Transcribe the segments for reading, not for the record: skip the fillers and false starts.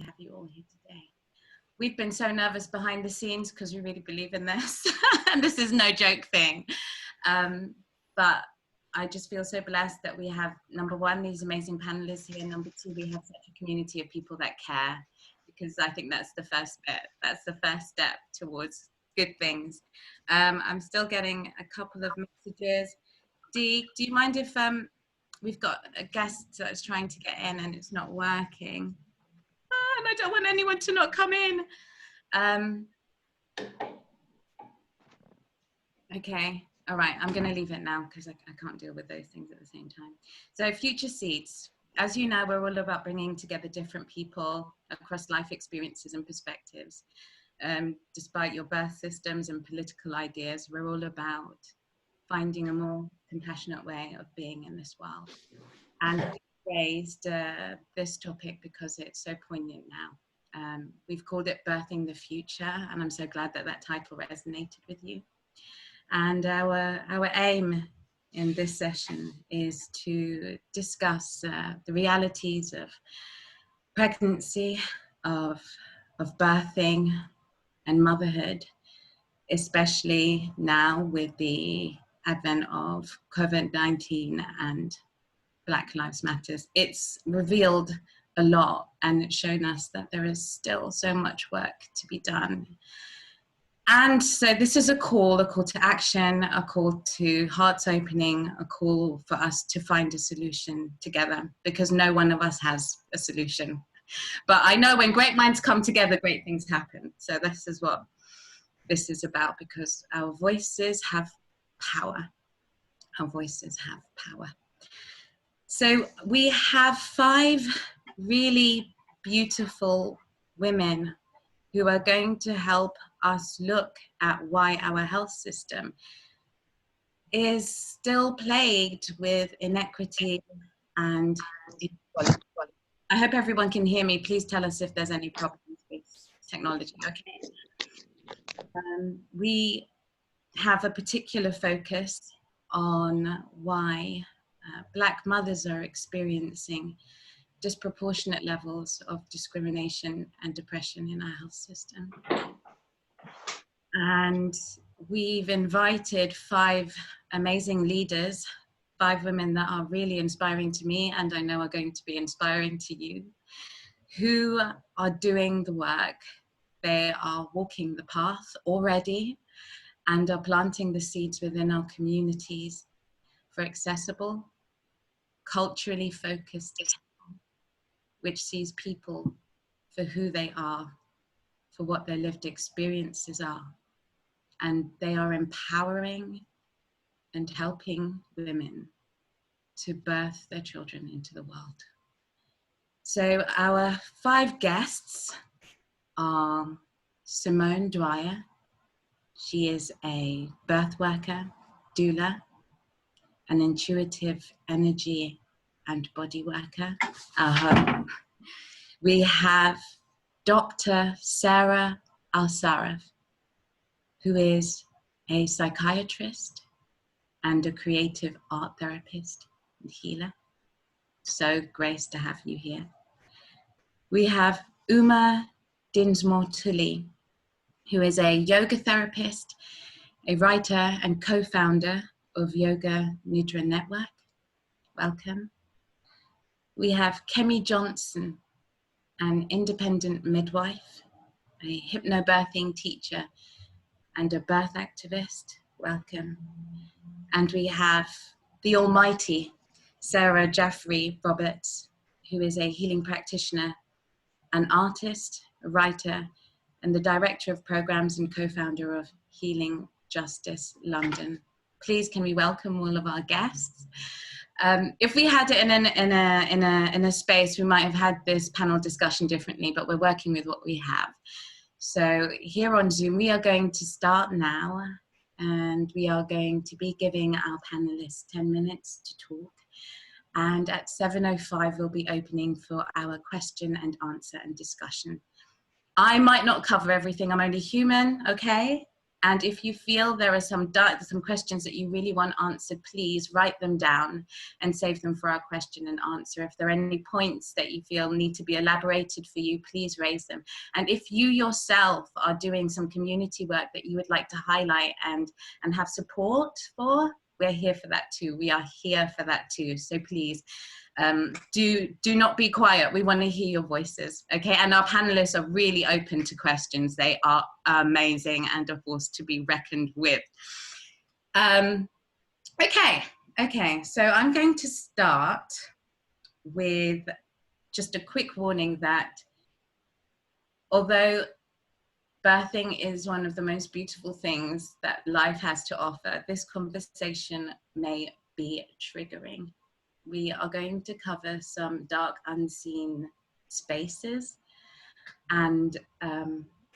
have you all here today. We've been so nervous behind the scenes because we really believe in this. And this is no joke thing. But I just feel so blessed that we have, number one, these amazing panelists here. Number two, we have such a community of people that care, because I think that's the first bit. That's the first step towards good things. I'm still getting a couple of messages. Dee, do you mind if we've got a guest that's trying to get in and it's not working? And I don't want anyone to not come in. Okay, all right, I'm gonna leave it now because I can't deal with those things at the same time. So Future Seeds, as you know, we're all about bringing together different people across life experiences and perspectives. Despite your birth systems and political ideas, we're all about finding a more compassionate way of being in this world. And we raised this topic because it's so poignant now. We've called it Birthing the Future, and I'm so glad that that title resonated with you. And our aim in this session is to discuss the realities of pregnancy, of birthing and motherhood, especially now with the advent of COVID-19 and Black Lives Matter. It's revealed a lot, and it's shown us that there is still so much work to be done. And so this is a call to action, a call to hearts opening, a call for us to find a solution together, because no one of us has a solution. But I know when great minds come together, great things happen. So this is what this is about, because our voices have power. Our voices have power. So we have 5 really beautiful women who are going to help us look at why our health system is still plagued with inequity and inequality. I hope everyone can hear me. Please tell us if there's any problems with technology. Okay. We have a particular focus on why Black mothers are experiencing disproportionate levels of discrimination and depression in our health system. And we've invited 5 amazing leaders, 5 women that are really inspiring to me, and I know are going to be inspiring to you, who are doing the work. They are walking the path already and are planting the seeds within our communities for accessible, culturally focused, which sees people for who they are, for what their lived experiences are. And they are empowering and helping women to birth their children into the world. So our 5 guests are Simone Dyer. She is a birth worker, doula, an intuitive energy and body worker. We have Dr. Sara Alsaraf, who is a psychiatrist and a creative art therapist and healer. So grace to have you here. We have Dinsmore Tuli, who is a yoga therapist, a writer and co-founder of Yoga Nidra Network. Welcome. We have Kemi Johnson, an independent midwife, a hypnobirthing teacher, and a birth activist. Welcome. And we have the almighty Saara Jaffery-Roberts, who is a healing practitioner, an artist, a writer, and the director of programs and co-founder of Healing Justice London. Please, can we welcome all of our guests? If we had it in a space, we might have had this panel discussion differently, but we're working with what we have. So here on Zoom, we are going to start now, and we are going to be giving our panelists 10 minutes to talk. And at 7:05, we'll be opening for our question and answer and discussion. I might not cover everything, I'm only human, okay? And if you feel there are some questions that you really want answered, please write them down and save them for our question and answer. If there are any points that you feel need to be elaborated for you, please raise them. And if you yourself are doing some community work that you would like to highlight and have support for, we're here for that too. We are here for that too. So please, do not be quiet. We want to hear your voices, okay? And our panelists are really open to questions. They are amazing and a force to be reckoned with. Okay, so I'm going to start with just a quick warning that although birthing is one of the most beautiful things that life has to offer, this conversation may be triggering. We are going to cover some dark, unseen spaces, and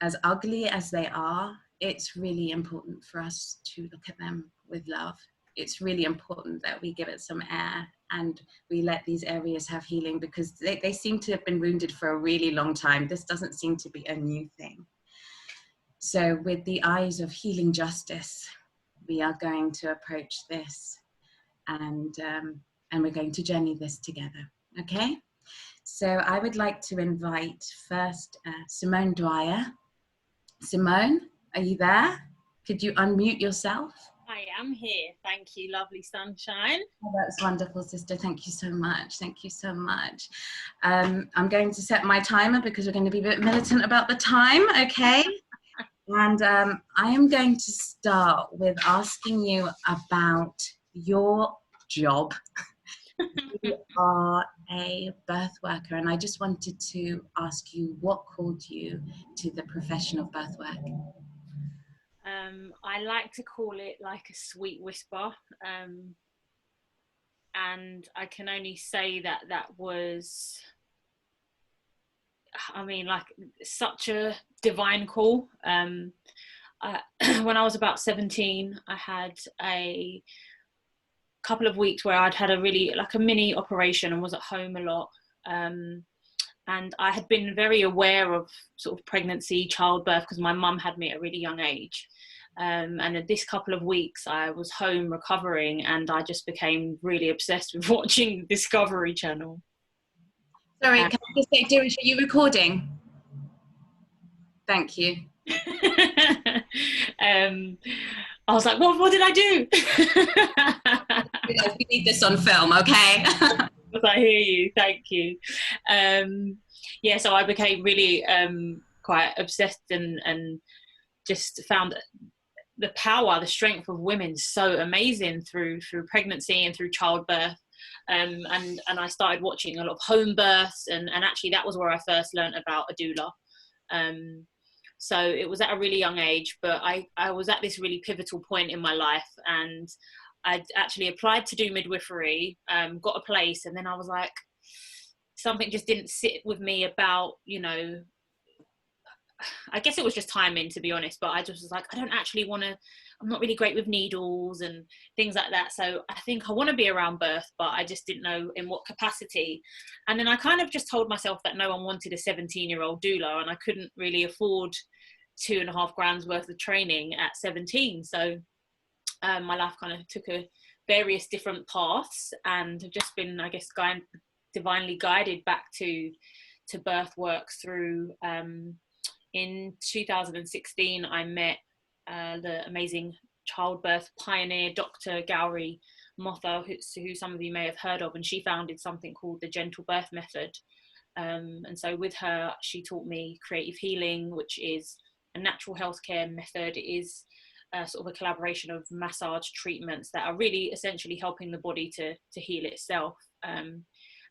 as ugly as they are, it's really important for us to look at them with love. It's really important that we give it some air and we let these areas have healing, because they seem to have been wounded for a really long time. This doesn't seem to be a new thing. So with the eyes of healing justice, we are going to approach this, and we're going to journey this together, okay? So I would like to invite first Simone Dyer. Simone, are you there? Could you unmute yourself? I am here. Thank you, lovely sunshine. Oh, that's wonderful, sister. Thank you so much. Thank you so much. I'm going to set my timer because we're going to be a bit militant about the time, okay? And I am going to start with asking you about your job. You are a birth worker, and I just wanted to ask you, what called you to the profession of birth work? I like to call it like a sweet whisper, and I can only say that was, I mean, like, such a divine call. When I was about 17, I had a couple of weeks where I'd had a really, like, a mini operation and was at home a lot. And I had been very aware of sort of pregnancy, childbirth, because my mum had me at a really young age. And at this couple of weeks, I was home recovering, and I just became really obsessed with watching the Discovery Channel. Sorry, can I just say, Dirish, are you recording? Thank you. I was like, what did I do? We need this on film, okay? I hear you, thank you. Yeah, so I became really quite obsessed and just found the power, the strength of women so amazing through pregnancy and through childbirth. And I started watching a lot of home births, and actually that was where I first learned about a doula. So it was at a really young age, but I was at this really pivotal point in my life, and I'd actually applied to do midwifery, got a place, and then I was like, something just didn't sit with me about, you know, I guess it was just timing, to be honest, but I just was like, I don't actually want to, I'm not really great with needles and things like that. So I think I want to be around birth, but I just didn't know in what capacity. And then I kind of just told myself that no one wanted a 17-year-old doula, and I couldn't really afford $2.5 grand worth of training at 17. So my life kind of took various different paths, and have just been, I guess, divinely guided back to birth work through, in 2016, I met the amazing childbirth pioneer, Dr. Gowri Motha, who some of you may have heard of, and she founded something called the Gentle Birth Method. And so with her, she taught me creative healing, which is a natural healthcare method. It is sort of a collaboration of massage treatments that are really essentially helping the body to heal itself.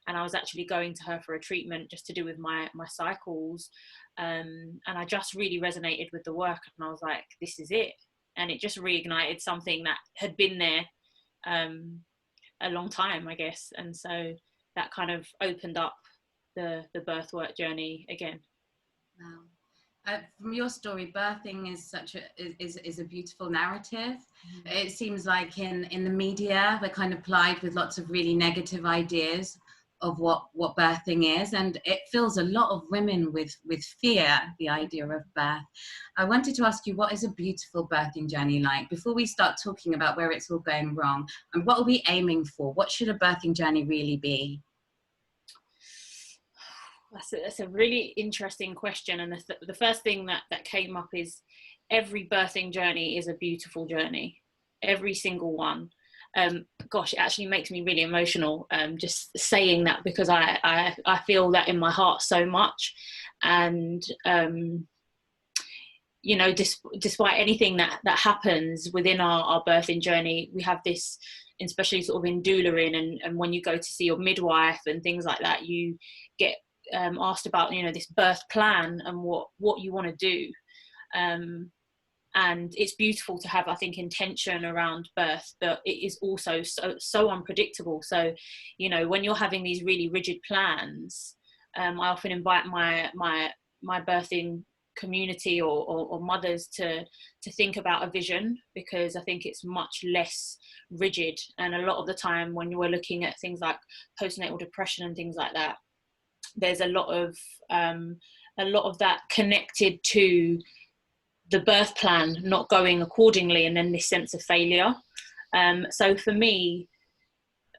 And I was actually going to her for a treatment just to do with my cycles. And I just really resonated with the work, and I was like, this is it. And it just reignited something that had been there a long time, I guess. And so that kind of opened up the birth work journey again. Wow. From your story, birthing is a beautiful narrative. Mm-hmm. It seems like in the media, we're kind of plied with lots of really negative ideas what birthing is, and it fills a lot of women with fear, the idea of birth. I wanted to ask you, what is a beautiful birthing journey like? Before we start talking about where it's all going wrong, and what are we aiming for? What should a birthing journey really be? That's a really interesting question, and the first thing that came up is every birthing journey is a beautiful journey, every single one. Gosh, it actually makes me really emotional just saying that, because I feel that in my heart so much. And you know, despite anything that happens within our birthing journey, we have this, especially sort of in doulaing, and when you go to see your midwife and things like that, you get asked about, you know, this birth plan and what you want to do. And it's beautiful to have, I think, intention around birth, but it is also so unpredictable. So, you know, when you're having these really rigid plans, I often invite my birthing community or mothers to think about a vision, because I think it's much less rigid. And a lot of the time when we're looking at things like postnatal depression and things like that, there's a lot of that connected to the birth plan not going accordingly, and then this sense of failure. So for me,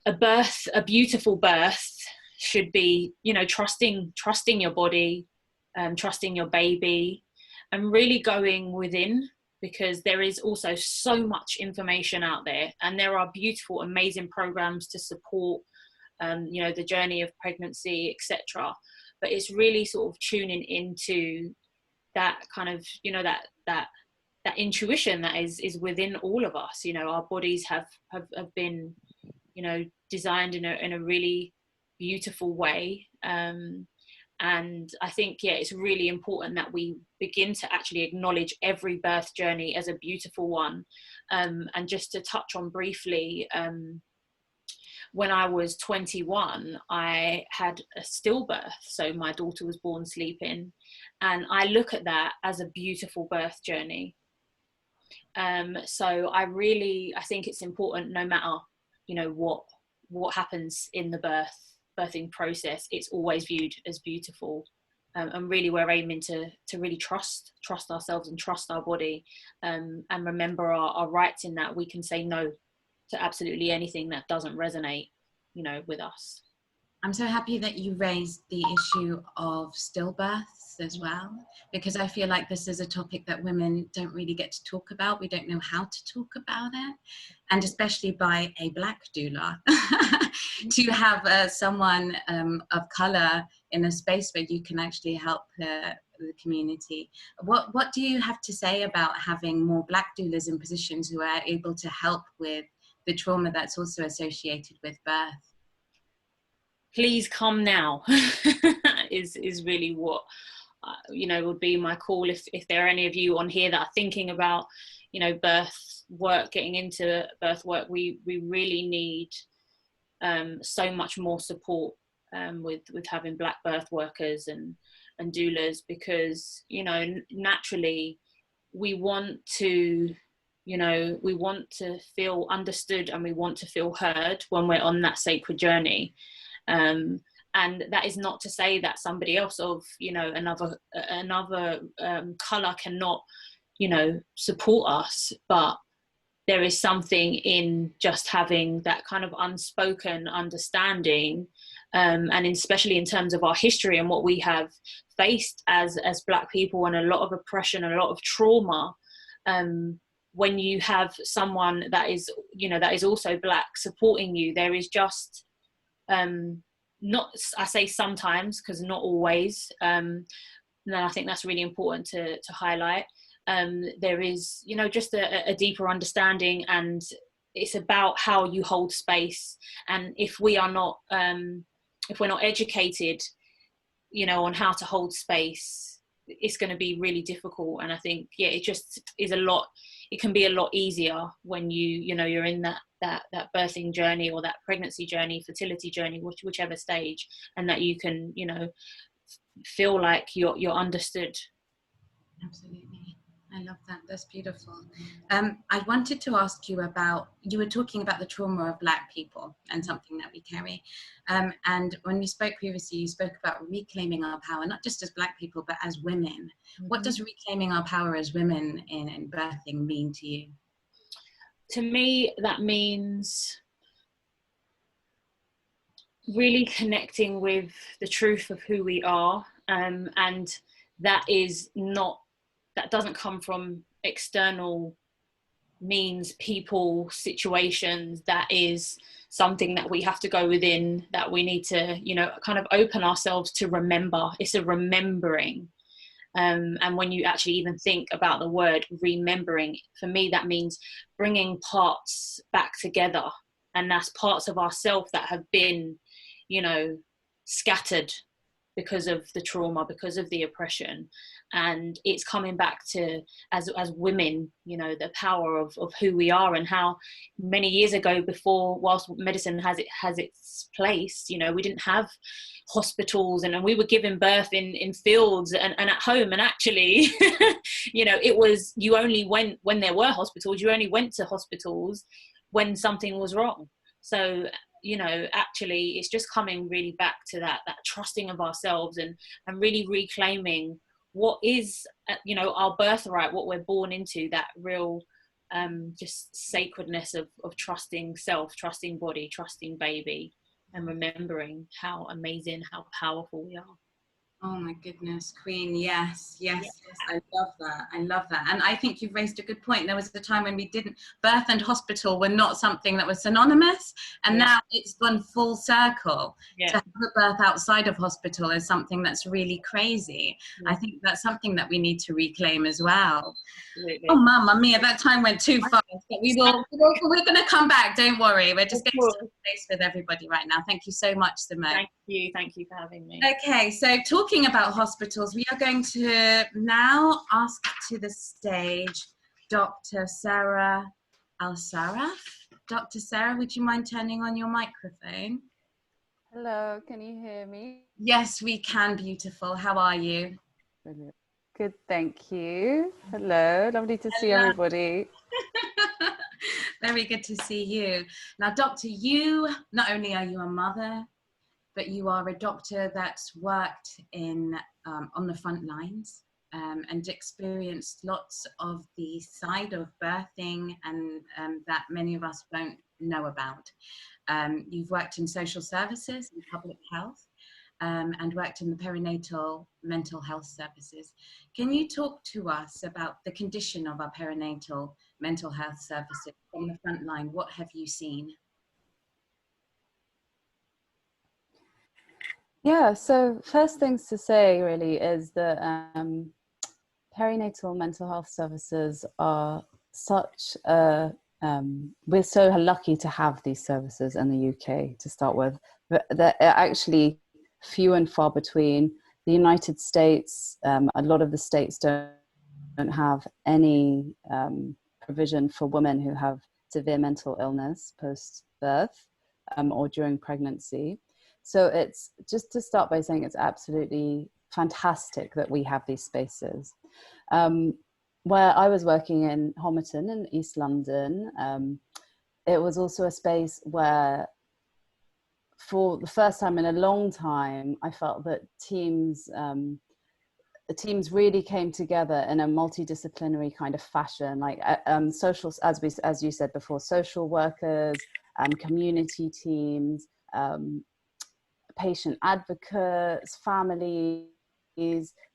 a beautiful birth should be, you know, trusting your body, trusting your baby, and really going within, because there is also so much information out there, and there are beautiful, amazing programs to support, you know, the journey of pregnancy, etc. But it's really sort of tuning into that kind of, you know, that intuition that is within all of us. You know, our bodies have been, you know, designed in a really beautiful way. And I think, yeah, it's really important that we begin to actually acknowledge every birth journey as a beautiful one. And just to touch on briefly, when I was 21, I had a stillbirth. So my daughter was born sleeping, and I look at that as a beautiful birth journey. So I think it's important, no matter, you know, what happens in the birthing process, it's always viewed as beautiful. And really we're aiming to really trust ourselves and trust our body, and remember our rights in that we can say no to absolutely anything that doesn't resonate, you know, with us. I'm so happy that you raised the issue of stillbirths as well, because I feel like this is a topic that women don't really get to talk about. We don't know how to talk about it, and especially by a Black doula. To have someone of colour in a space where you can actually help the community. What do you have to say about having more Black doulas in positions who are able to help with the trauma that's also associated with birth? Please come now is really what you know, would be my call. If there are any of you on here that are thinking about, you know, birth work, getting into birth work, we really need so much more support with having Black birth workers and doulas, because, you know, naturally we want to, you know, we want to feel understood and we want to feel heard when we're on that sacred journey. And that is not to say that somebody else of, you know, another colour cannot, you know, support us, but there is something in just having that kind of unspoken understanding, and especially in terms of our history and what we have faced as Black people, and a lot of oppression, a lot of trauma. When you have someone that is, you know, that is also Black supporting you, there is just not, I say sometimes because not always, and I think that's really important to highlight. There is, you know, just a deeper understanding, and it's about how you hold space. And if we're not educated, you know, on how to hold space, it's going to be really difficult. And I think, yeah, it just is it can be a lot easier when you know, you're in that birthing journey or that pregnancy journey, fertility journey, whichever stage, and that you can, you know, feel like you're understood. Absolutely. I love that. That's beautiful. I wanted to ask you about, you were talking about the trauma of Black people and something that we carry. And when we spoke previously, you spoke about reclaiming our power, not just as Black people, but as women. What does reclaiming our power as women in birthing mean to you? To me, that means really connecting with the truth of who we are, and that doesn't come from external means, people, situations. That is something that we have to go within, that we need to, you know, kind of open ourselves to remember. It's a remembering. And when you actually even think about the word remembering, for me that means bringing parts back together, and that's parts of ourselves that have been, you know, scattered because of the trauma, because of the oppression. And it's coming back to, as women, you know, the power of who we are, and how many years ago, before, whilst medicine has its place, you know, we didn't have hospitals, and we were giving birth in fields and at home. And actually, you know, it was, you only went, when there were hospitals, you only went to hospitals when something was wrong. So, you know, actually it's just coming really back to that trusting of ourselves, and really reclaiming what is, you know, our birthright, what we're born into, that real just sacredness of trusting self, trusting body, trusting baby, and remembering how amazing, how powerful we are. Oh my goodness, Queen. Yes, yes, yes. I love that. I love that. And I think you've raised a good point. There was a time when we didn't, birth and hospital were not something that was synonymous. And now it's gone full circle. To have a birth outside of hospital is something that's really crazy. I think that's something that we need to reclaim as well. Absolutely. Oh, Mamma Mia, that time went too fast. But we're going to come back. Don't worry. We're just going to stay space with everybody right now. Thank you so much, Simone. Thank you for having me. Okay, so talking about hospitals, we are going to now ask to the stage Dr. Sara Alsaraf. Dr. Sara, would you mind turning on your microphone? Hello, can you hear me? Yes, we can. Beautiful. How are you? Brilliant. Good, thank you. Hello, lovely to see everybody. Very good to see you. Now, Doctor, you, not only are you a mother, but you are a doctor that's worked in on the front lines and experienced lots of the side of birthing and that many of us won't know about. You've worked in social services and public health and worked in the perinatal mental health services. Can you talk to us about the condition of our perinatal mental health services from the front line? What have you seen? Yeah, so first things to say really is that perinatal mental health services are such a, we're so lucky to have these services in the UK to start with, but they're actually few and far between. The United States, a lot of the states don't have any provision for women who have severe mental illness post-birth or during pregnancy. So it's just to start by saying it's absolutely fantastic that we have these spaces. Where I was working in Homerton in East London, it was also a space where for the first time in a long time, I felt that teams really came together in a multidisciplinary kind of fashion, like social, as you said before, social workers, community teams, patient advocates, families,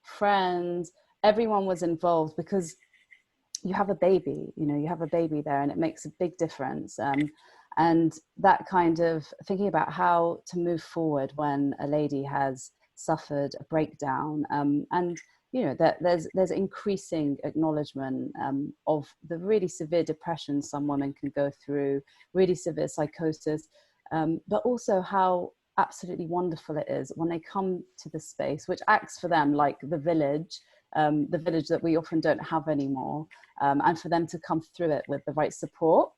friends, everyone was involved because you have a baby, you have a baby there, and it makes a big difference. And that kind of thinking about how to move forward when a lady has suffered a breakdown, and that there's increasing acknowledgement of the really severe depression some women can go through, really severe psychosis, but also how absolutely wonderful it is when they come to the space, which acts for them like the village that we often don't have anymore, and for them to come through it with the right support.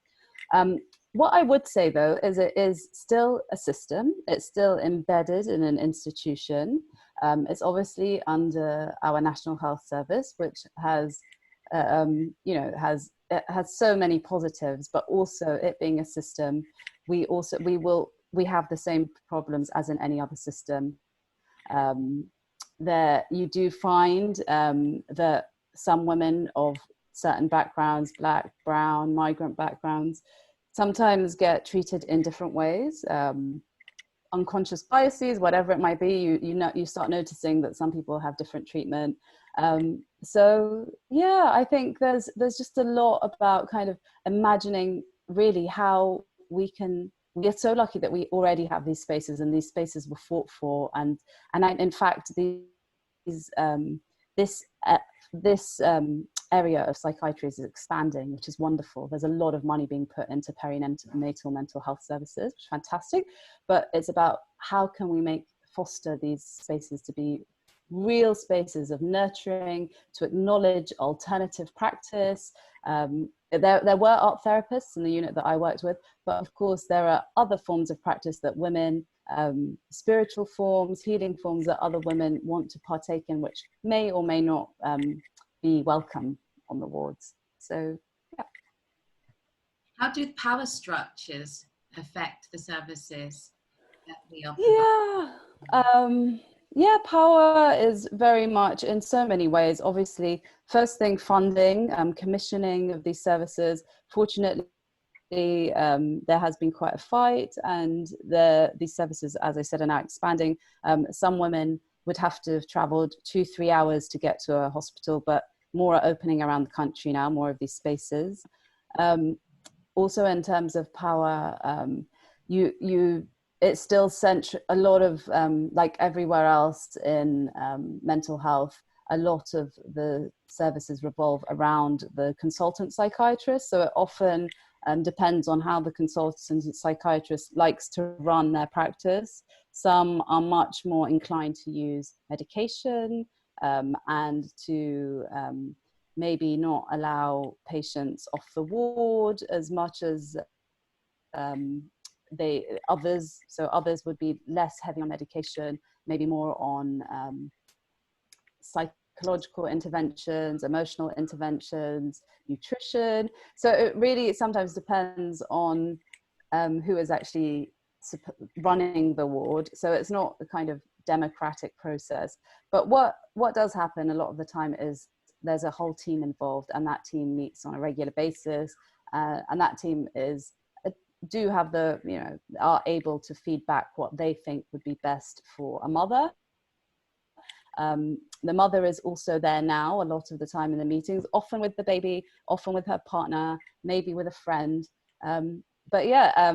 What I would say though is it is still a system. It's still embedded in an institution. It's obviously under our National Health Service, which has you know, it has so many positives, but also it being a system, we have the same problems as in any other system. There you do find that some women of certain backgrounds, Black, brown, migrant backgrounds, sometimes get treated in different ways. Unconscious biases, whatever it might be, you start noticing that some people have different treatment. So yeah, I think there's just a lot about kind of imagining really how we're so lucky that we already have these spaces, and these spaces were fought for, and in fact this area of psychiatry is expanding, which is wonderful. There's a lot of money being put into perinatal mental health services, which is fantastic. But it's about how can we foster these spaces to be real spaces of nurturing, to acknowledge alternative practice. There were art therapists in the unit that I worked with, but of course there are other forms of practice that women, spiritual forms, healing forms that other women want to partake in, which may or may not be welcome on the wards. So yeah. How do power structures affect the services that we offer? Yeah, power is very much in so many ways. Obviously, first thing, funding, commissioning of these services. Fortunately, there has been quite a fight, and these services, as I said, are now expanding. Some women would have to have traveled 2-3 hours to get to a hospital, but more are opening around the country now, more of these spaces. Also in terms of power, it's still a lot of, like everywhere else in mental health, a lot of the services revolve around the consultant psychiatrist. So it often depends on how the consultant psychiatrist likes to run their practice. Some are much more inclined to use medication and to maybe not allow patients off the ward as much as others. So others would be less heavy on medication, maybe more on psychological interventions, emotional interventions, nutrition. So it really sometimes depends on who is actually running the ward. So it's not a kind of democratic process. But what does happen a lot of the time is there's a whole team involved, and that team meets on a regular basis, and that team are able to feed back what they think would be best for a mother. The mother is also there now a lot of the time in the meetings, often with the baby, often with her partner, maybe with a friend. But yeah,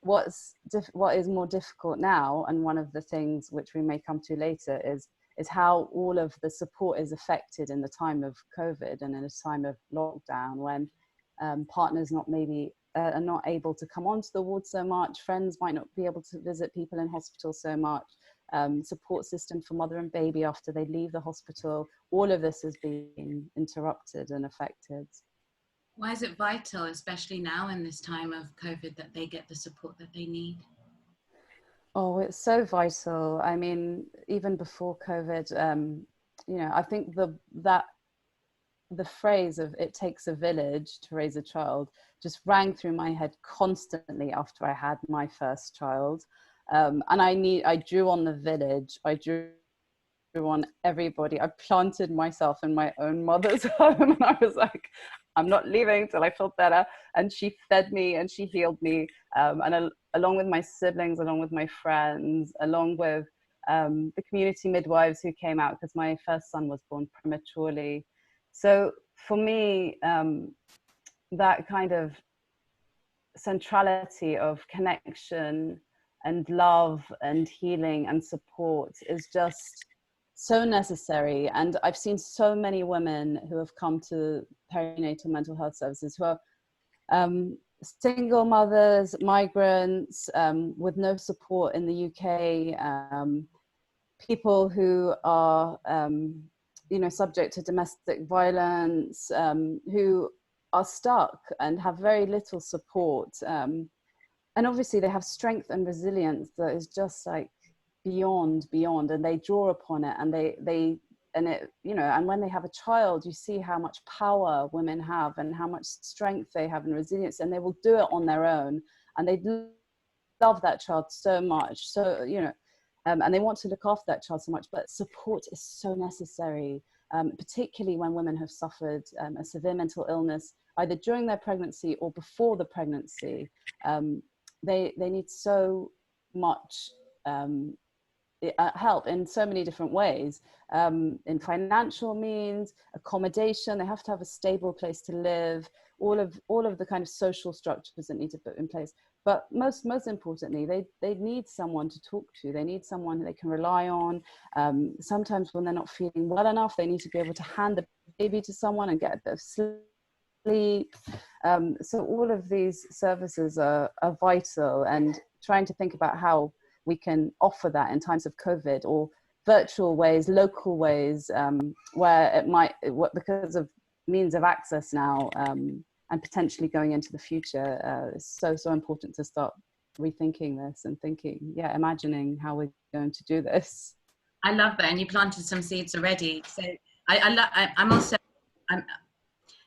what is more difficult now, and one of the things which we may come to later, is how all of the support is affected in the time of COVID and in a time of lockdown, when partners are not able to come onto the ward so much, friends might not be able to visit people in hospital so much, support system for mother and baby after they leave the hospital, all of this is being interrupted and affected. Why is it vital, especially now in this time of COVID, that they get the support that they need? Oh, it's so vital. I mean, even before COVID, I think the phrase of "it takes a village to raise a child" just rang through my head constantly after I had my first child. And I drew on the village. I drew on everybody. I planted myself in my own mother's home, and I was like, I'm not leaving till I feel better. And she fed me and she healed me. Along with my siblings, along with my friends, along with the community midwives who came out, because my first son was born prematurely. So for me, that kind of centrality of connection and love and healing and support is just so necessary. And I've seen so many women who have come to perinatal mental health services who are single mothers, migrants, with no support in the UK, people who are subject to domestic violence, who are stuck and have very little support, and obviously they have strength and resilience that is just like beyond, and they draw upon it, and they you know, and when they have a child, you see how much power women have and how much strength they have and resilience, and they will do it on their own, and they love that child so much. So, you know, and they want to look after that child so much, but support is so necessary, particularly when women have suffered a severe mental illness, either during their pregnancy or before the pregnancy. They need so much help in so many different ways, in financial means, accommodation. They have to have a stable place to live, all of the kind of social structures that need to put in place. But most importantly, they need someone to talk to. They need someone they can rely on. Sometimes when they're not feeling well enough, they need to be able to hand the baby to someone and get a bit of sleep. So all of these services are vital, and trying to think about how we can offer that in times of COVID, or virtual ways, local ways, where it might, because of means of access now, and potentially going into the future, it's so important to start rethinking this and imagining how we're going to do this. I love that, and you planted some seeds already. So I'm also,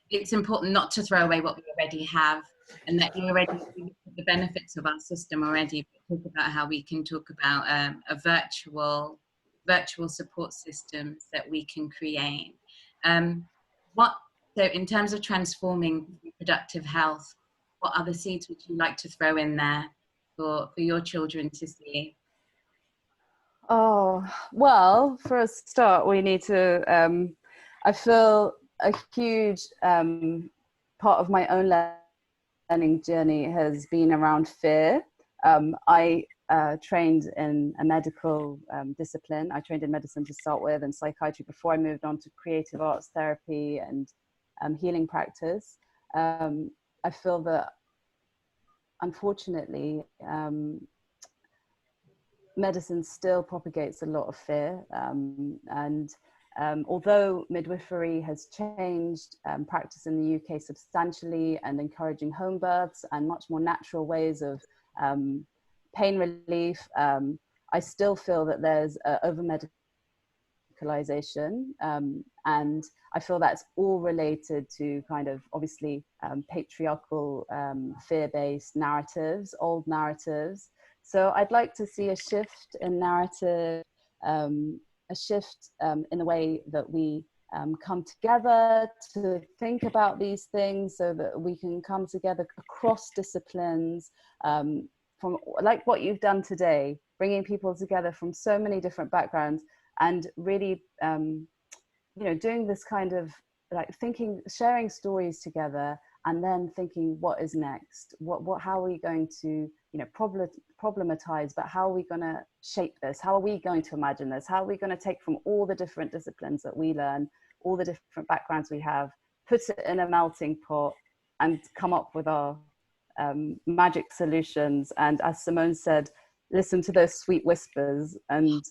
it's important not to throw away what we already have, and that you already see the benefits of our system already, but talk about how we can talk about a virtual support systems that we can create. So in terms of transforming reproductive health, what other seeds would you like to throw in there for your children to see? Oh, well, for a start, we need to, I feel a huge part of my own learning journey has been around fear. I trained in a medical discipline. I trained in medicine to start with, and psychiatry, before I moved on to creative arts therapy and healing practice. I feel that, unfortunately, medicine still propagates a lot of fear, and although midwifery has changed practice in the UK substantially, and encouraging home births and much more natural ways of pain relief, I still feel that there's over medicalization, and I feel that's all related to kind of, obviously, patriarchal, fear-based narratives, old narratives. So I'd like to see a shift in narrative, a shift in the way that we come together to think about these things, so that we can come together across disciplines, from like what you've done today, bringing people together from so many different backgrounds, and really, you know, doing this kind of like thinking, sharing stories together, and then thinking, what is next? How are we going to, you know, problematize, but how are we going to shape this? How are we going to imagine this? How are we going to take from all the different disciplines that we learn, all the different backgrounds we have, put it in a melting pot, and come up with our magic solutions? And as Simone said, listen to those sweet whispers and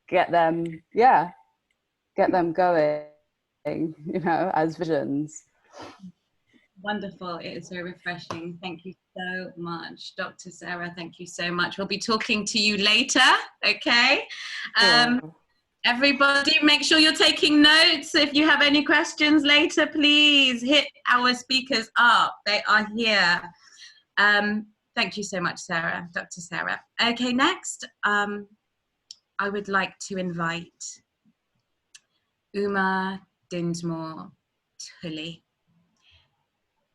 get them going, you know, as visions. Wonderful. It is so refreshing. Thank you so much, Dr. Sara. Thank you so much. We'll be talking to you later, okay? Everybody, make sure you're taking notes. If you have any questions later, please hit our speakers up. They are here. Thank you so much, Sara, Dr. Sara. Okay, next, I would like to invite Dinsmore Tuli.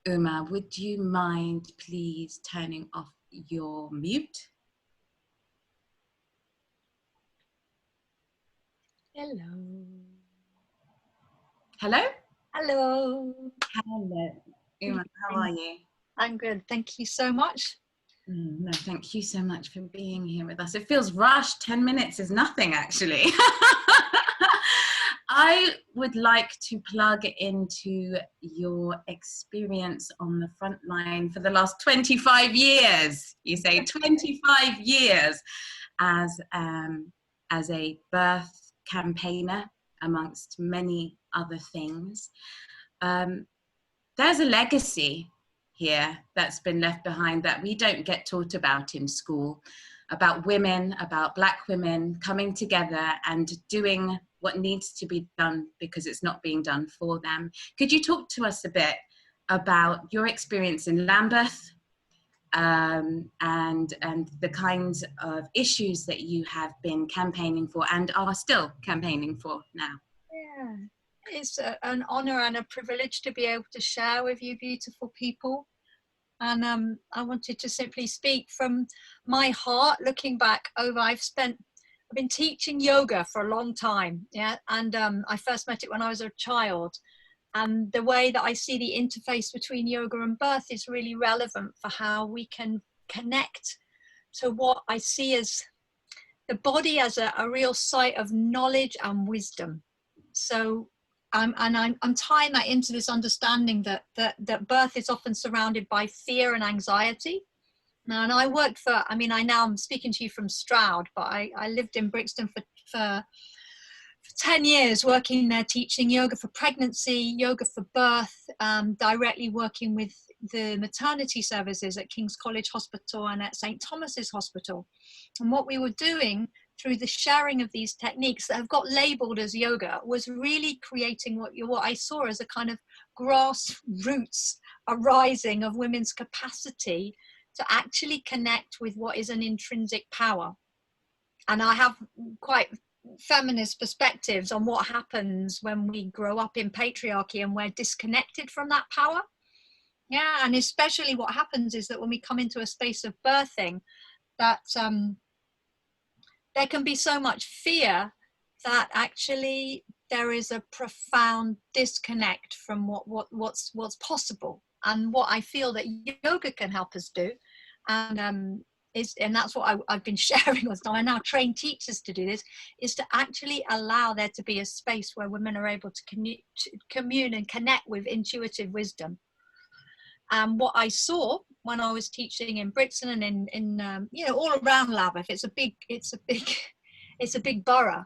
Would you mind please turning off your mute? Hello. Hello? Hello. Hello. How are you? I'm good. Thank you so much. No, thank you so much for being here with us. It feels rushed. 10 minutes is nothing, actually. I would like to plug into your experience on the front line for the last 25 years. You say 25 years as a birth campaigner, amongst many other things. There's a legacy here that's been left behind that we don't get taught about in school, about women, about Black women coming together and doing what needs to be done because it's not being done for them. Could you talk to us a bit about your experience in Lambeth, and the kinds of issues that you have been campaigning for and are still campaigning for now? Yeah, it's an honour and a privilege to be able to share with you beautiful people. And I wanted to simply speak from my heart, looking back over, I've been teaching yoga for a long time, yeah, and I first met it when I was a child. And the way that I see the interface between yoga and birth is really relevant for how we can connect to what I see as the body as a real site of knowledge and wisdom. So I'm tying that into this understanding that birth is often surrounded by fear and anxiety. Now, and I worked for, I'm speaking to you from Stroud, but I lived in Brixton for 10 years, working there, teaching yoga for pregnancy, yoga for birth, directly working with the maternity services at King's College Hospital and at St. Thomas's Hospital. And what we were doing through the sharing of these techniques that have got labeled as yoga was really creating what I saw as a kind of grassroots arising of women's capacity to actually connect with what is an intrinsic power. And I have quite feminist perspectives on what happens when we grow up in patriarchy and we're disconnected from that power. Yeah, and especially what happens is that when we come into a space of birthing, that there can be so much fear that actually there is a profound disconnect from what's possible. And what I feel that yoga can help us do, and that's what I've been sharing with them. I now train teachers to do this, is to actually allow there to be a space where women are able to commune and connect with intuitive wisdom. And what I saw when I was teaching in Brixton and in all around Lambeth, it's a big borough,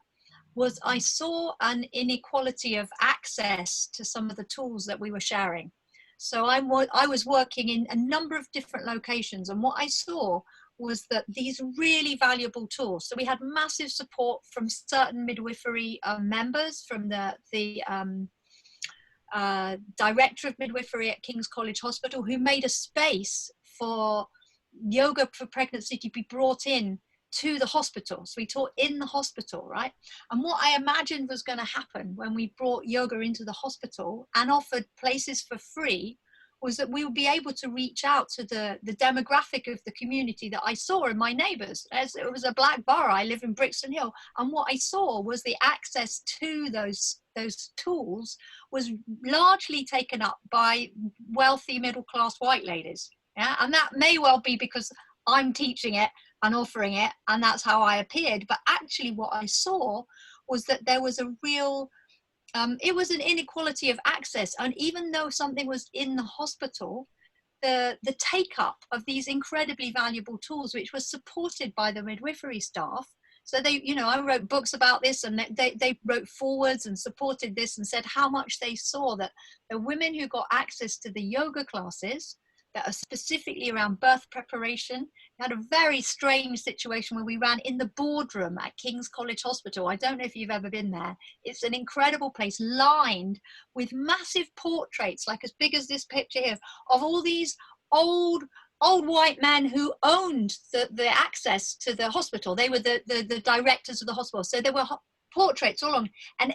was I saw an inequality of access to some of the tools that we were sharing. So I was working in a number of different locations, and what I saw was that these really valuable tools. So we had massive support from certain midwifery members, from the director of midwifery at King's College Hospital, who made a space for yoga for pregnancy to be brought in to the hospital. So we taught in the hospital, right? And what I imagined was going to happen when we brought yoga into the hospital and offered places for free was that we would be able to reach out to the demographic of the community that I saw in my neighbours. As it was a black borough, I live in Brixton Hill, and what I saw was the access to those tools was largely taken up by wealthy middle-class white ladies. Yeah, and that may well be because I'm teaching it and offering it, and that's how I appeared. But actually what I saw was that there was a real it was an inequality of access. And even though something was in the hospital, the take up of these incredibly valuable tools, which was supported by the midwifery staff. So they, I wrote books about this, and they wrote forwards and supported this and said how much they saw that the women who got access to the yoga classes that are specifically around birth preparation. We had a very strange situation where we ran in the boardroom at King's College Hospital. I don't know if you've ever been there. It's an incredible place lined with massive portraits, like as big as this picture here, of all these old white men who owned the access to the hospital. They were the directors of the hospital. So there were portraits all on, and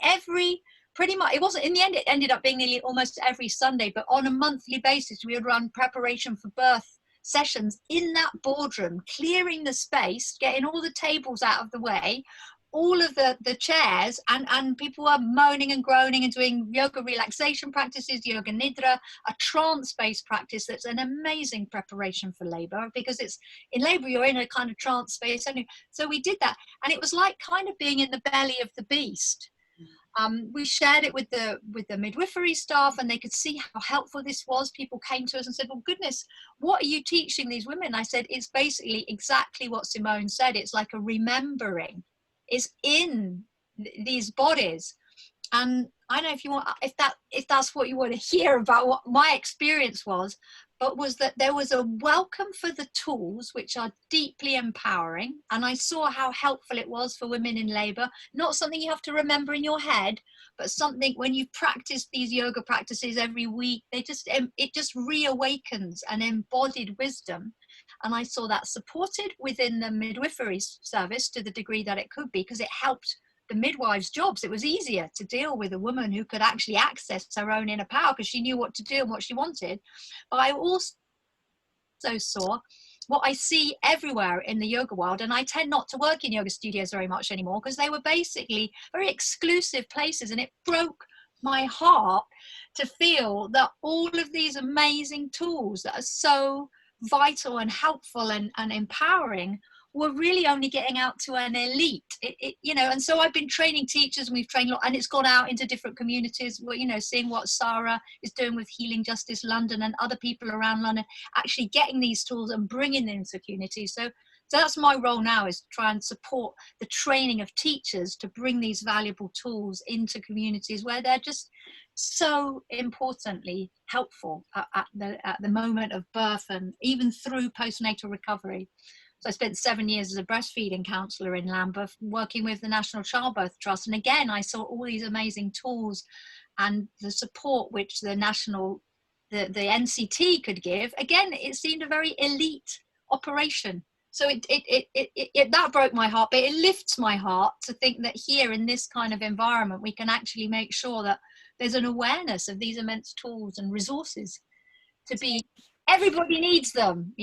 pretty much, it wasn't, in the end, it ended up being nearly almost every Sunday, but on a monthly basis, we would run preparation for birth sessions in that boardroom, clearing the space, getting all the tables out of the way, all of the chairs, and people were moaning and groaning and doing yoga relaxation practices, yoga nidra, a trance-based practice that's an amazing preparation for labor, because it's in labor, you're in a kind of trance space. So we did that, and it was like kind of being in the belly of the beast. We shared it with the midwifery staff, and they could see how helpful this was. People came to us and said, well, goodness, what are you teaching these women? I said, it's basically exactly what Simone said. It's like a remembering. It's in these bodies. And I don't know if that's what you want to hear about what my experience was, but was that there was a welcome for the tools, which are deeply empowering. And I saw how helpful it was for women in labor, not something you have to remember in your head, but something when you practice these yoga practices every week, it just reawakens an embodied wisdom. And I saw that supported within the midwifery service to the degree that it could be, because it helped the midwives' jobs. It was easier to deal with a woman who could actually access her own inner power because she knew what to do and what she wanted. But I also saw what I see everywhere in the yoga world, and I tend not to work in yoga studios very much anymore because they were basically very exclusive places, and it broke my heart to feel that all of these amazing tools that are so vital and helpful and empowering were really only getting out to an elite. And so I've been training teachers, and we've trained, and it's gone out into different communities, seeing what Sara is doing with Healing Justice London and other people around London, actually getting these tools and bringing them into communities. So that's my role now, is to try and support the training of teachers to bring these valuable tools into communities where they're just so importantly helpful at the moment of birth and even through postnatal recovery. So I spent 7 years as a breastfeeding counsellor in Lambeth, working with the National Childbirth Trust. And again, I saw all these amazing tools and the support which the NCT could give. Again, it seemed a very elite operation. So that broke my heart, but it lifts my heart to think that here in this kind of environment, we can actually make sure that there's an awareness of these immense tools and resources everybody needs them,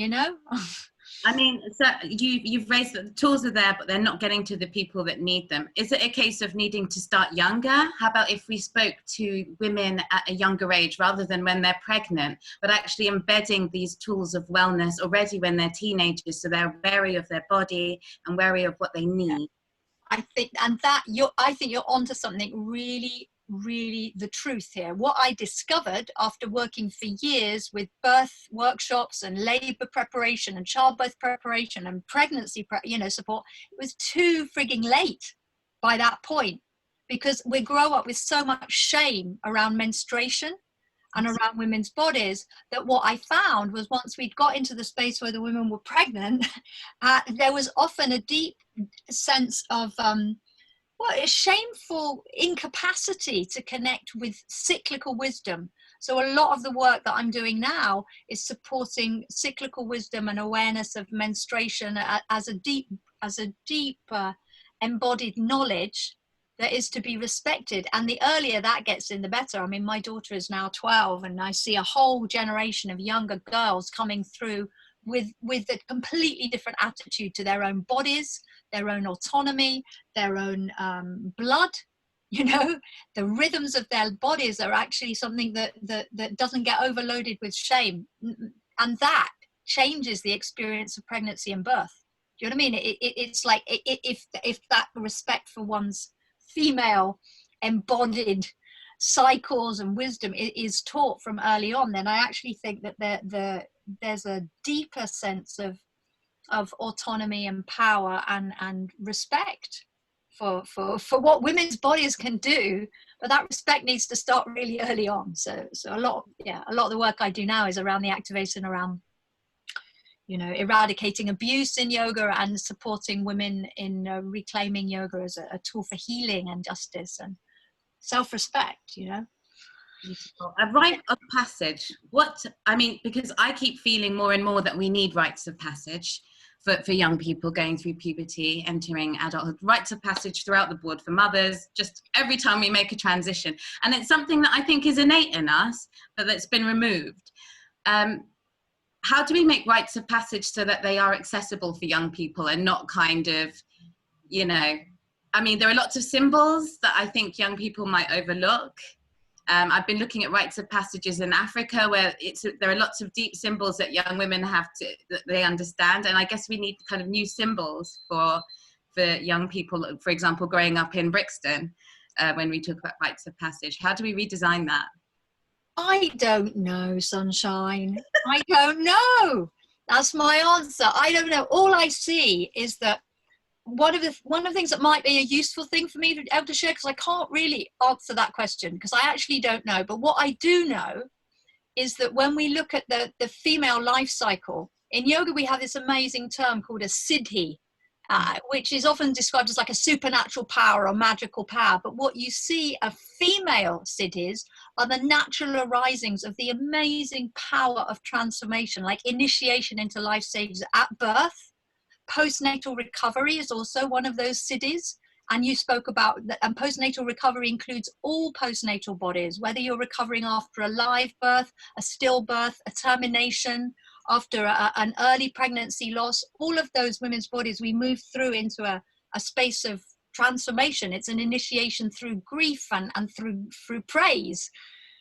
I mean, so you've raised that the tools are there, but they're not getting to the people that need them. Is it a case of needing to start younger? How about if we spoke to women at a younger age rather than when they're pregnant, but actually embedding these tools of wellness already when they're teenagers, so they're wary of their body and wary of what they need? I think you're onto something really the truth here. What I discovered after working for years with birth workshops and labor preparation and childbirth preparation and pregnancy support, it was too frigging late by that point, because we grow up with so much shame around menstruation and around women's bodies, that what I found was once we'd got into the space where the women were pregnant, there was often a deep sense of a shameful incapacity to connect with cyclical wisdom. So a lot of the work that I'm doing now is supporting cyclical wisdom and awareness of menstruation as a deep embodied knowledge that is to be respected. And the earlier that gets in, the better. I mean, my daughter is now 12, and I see a whole generation of younger girls coming through with a completely different attitude to their own bodies, their own autonomy, their own blood. The rhythms of their bodies are actually something that doesn't get overloaded with shame, and that changes the experience of pregnancy and birth. Do you know what I mean? It's like if that respect for one's female embodied cycles and wisdom is taught from early on, then I actually think that there's a deeper sense of autonomy and power and respect for what women's bodies can do. But that respect needs to start really early on. So a lot of the work I do now is around the activation around eradicating abuse in yoga and supporting women in reclaiming yoga as a tool for healing and justice and self-respect. Beautiful. A rite of passage. Because I keep feeling more and more that we need rites of passage for young people going through puberty, entering adulthood, rites of passage throughout the board for mothers, just every time we make a transition. And it's something that I think is innate in us, but that's been removed. How do we make rites of passage so that they are accessible for young people and not kind of, there are lots of symbols that I think young people might overlook. I've been looking at rites of passages in Africa where there are lots of deep symbols that young women that they understand. And I guess we need kind of new symbols for young people, for example, growing up in Brixton, when we talk about rites of passage. How do we redesign that? I don't know, sunshine. I don't know. That's my answer. I don't know. All I see is that one of the things that might be a useful thing for me to be able to share, because I can't really answer that question because I actually don't know. But what I do know is that when we look at the female life cycle, in yoga we have this amazing term called a siddhi, which is often described as like a supernatural power or magical power. But what you see of female siddhis are the natural arisings of the amazing power of transformation, like initiation into life stages at birth. Postnatal recovery is also one of those siddhis. And you spoke about that, and postnatal recovery includes all postnatal bodies, whether you're recovering after a live birth, a stillbirth, a termination, after an early pregnancy loss. All of those women's bodies, we move through into a space of transformation. It's an initiation through grief and through praise.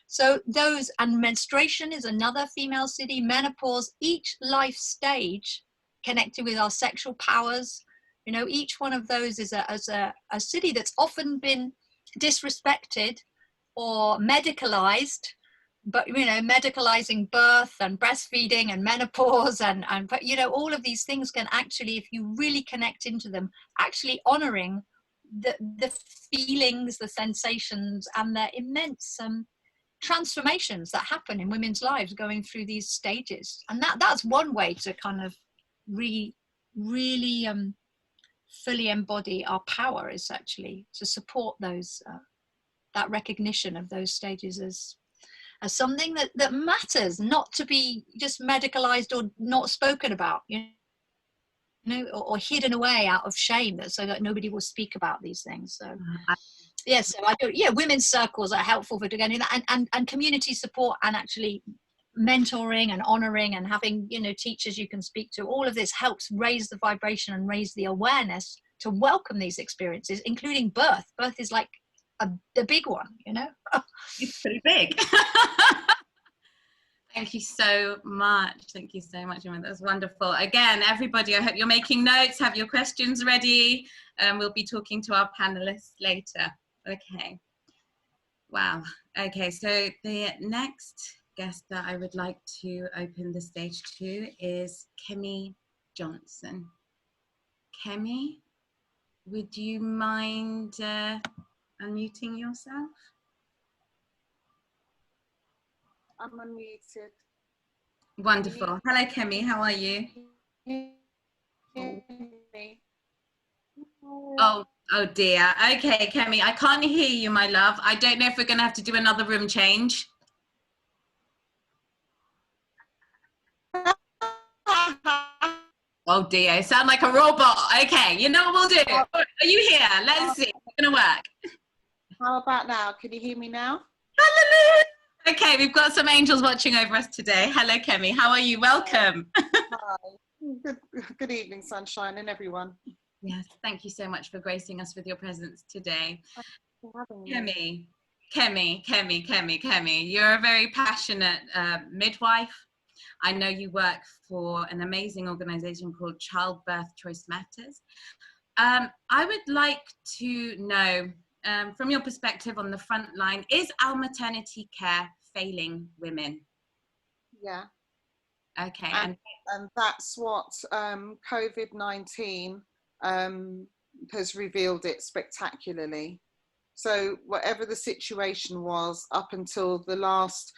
So those, and menstruation is another female siddhi, menopause, each life stage connected with our sexual powers. You know, each one of those is a siddhi that's often been disrespected or medicalized. But, you know, medicalizing birth and breastfeeding and menopause and you know, all of these things can actually, if you really connect into them, actually honoring the feelings, the sensations, and the immense transformations that happen in women's lives going through these stages. And that's one way to kind of really fully embody our power, is actually to support those that recognition of those stages as something that matters, not to be just medicalized or not spoken about, you know, or hidden away out of shame, so that nobody will speak about these things. So yes, so I do. Yeah, women's circles are helpful for doing that, and community support, and actually mentoring and honoring and having, you know, teachers you can speak to. All of this helps raise the vibration and raise the awareness to welcome these experiences, including birth. Birth is like the big one, you know. It's pretty big. Thank you so much. Thank you so much, Emma. That was wonderful. Again, everybody, I hope you're making notes, have your questions ready. We'll be talking to our panelists later. Okay. Wow. Okay, so the next guest that I would like to open the stage to is Kemi Johnson. Kemi, would you mind unmuting yourself? I'm unmuted. Wonderful. Hello, Kemi. How are you? Oh dear. Okay, Kemi, I can't hear you, my love. I don't know if we're going to have to do another room change. Oh dear, you sound like a robot. Okay, you know what we'll do? Are you here? Let's see. It's going to work. How about now? Can you hear me now? Hallelujah. Okay, we've got some angels watching over us today. Hello, Kemi. How are you? Welcome. Hi. Good evening, sunshine, and everyone. Yes, thank you so much for gracing us with your presence today. Kemi, you're a very passionate midwife. I know you work for an amazing organization called Childbirth Choice Matters. I would like to know, from your perspective on the front line, is our maternity care failing women? Yeah. Okay. And that's what COVID-19 has revealed it spectacularly. So whatever the situation was up until the last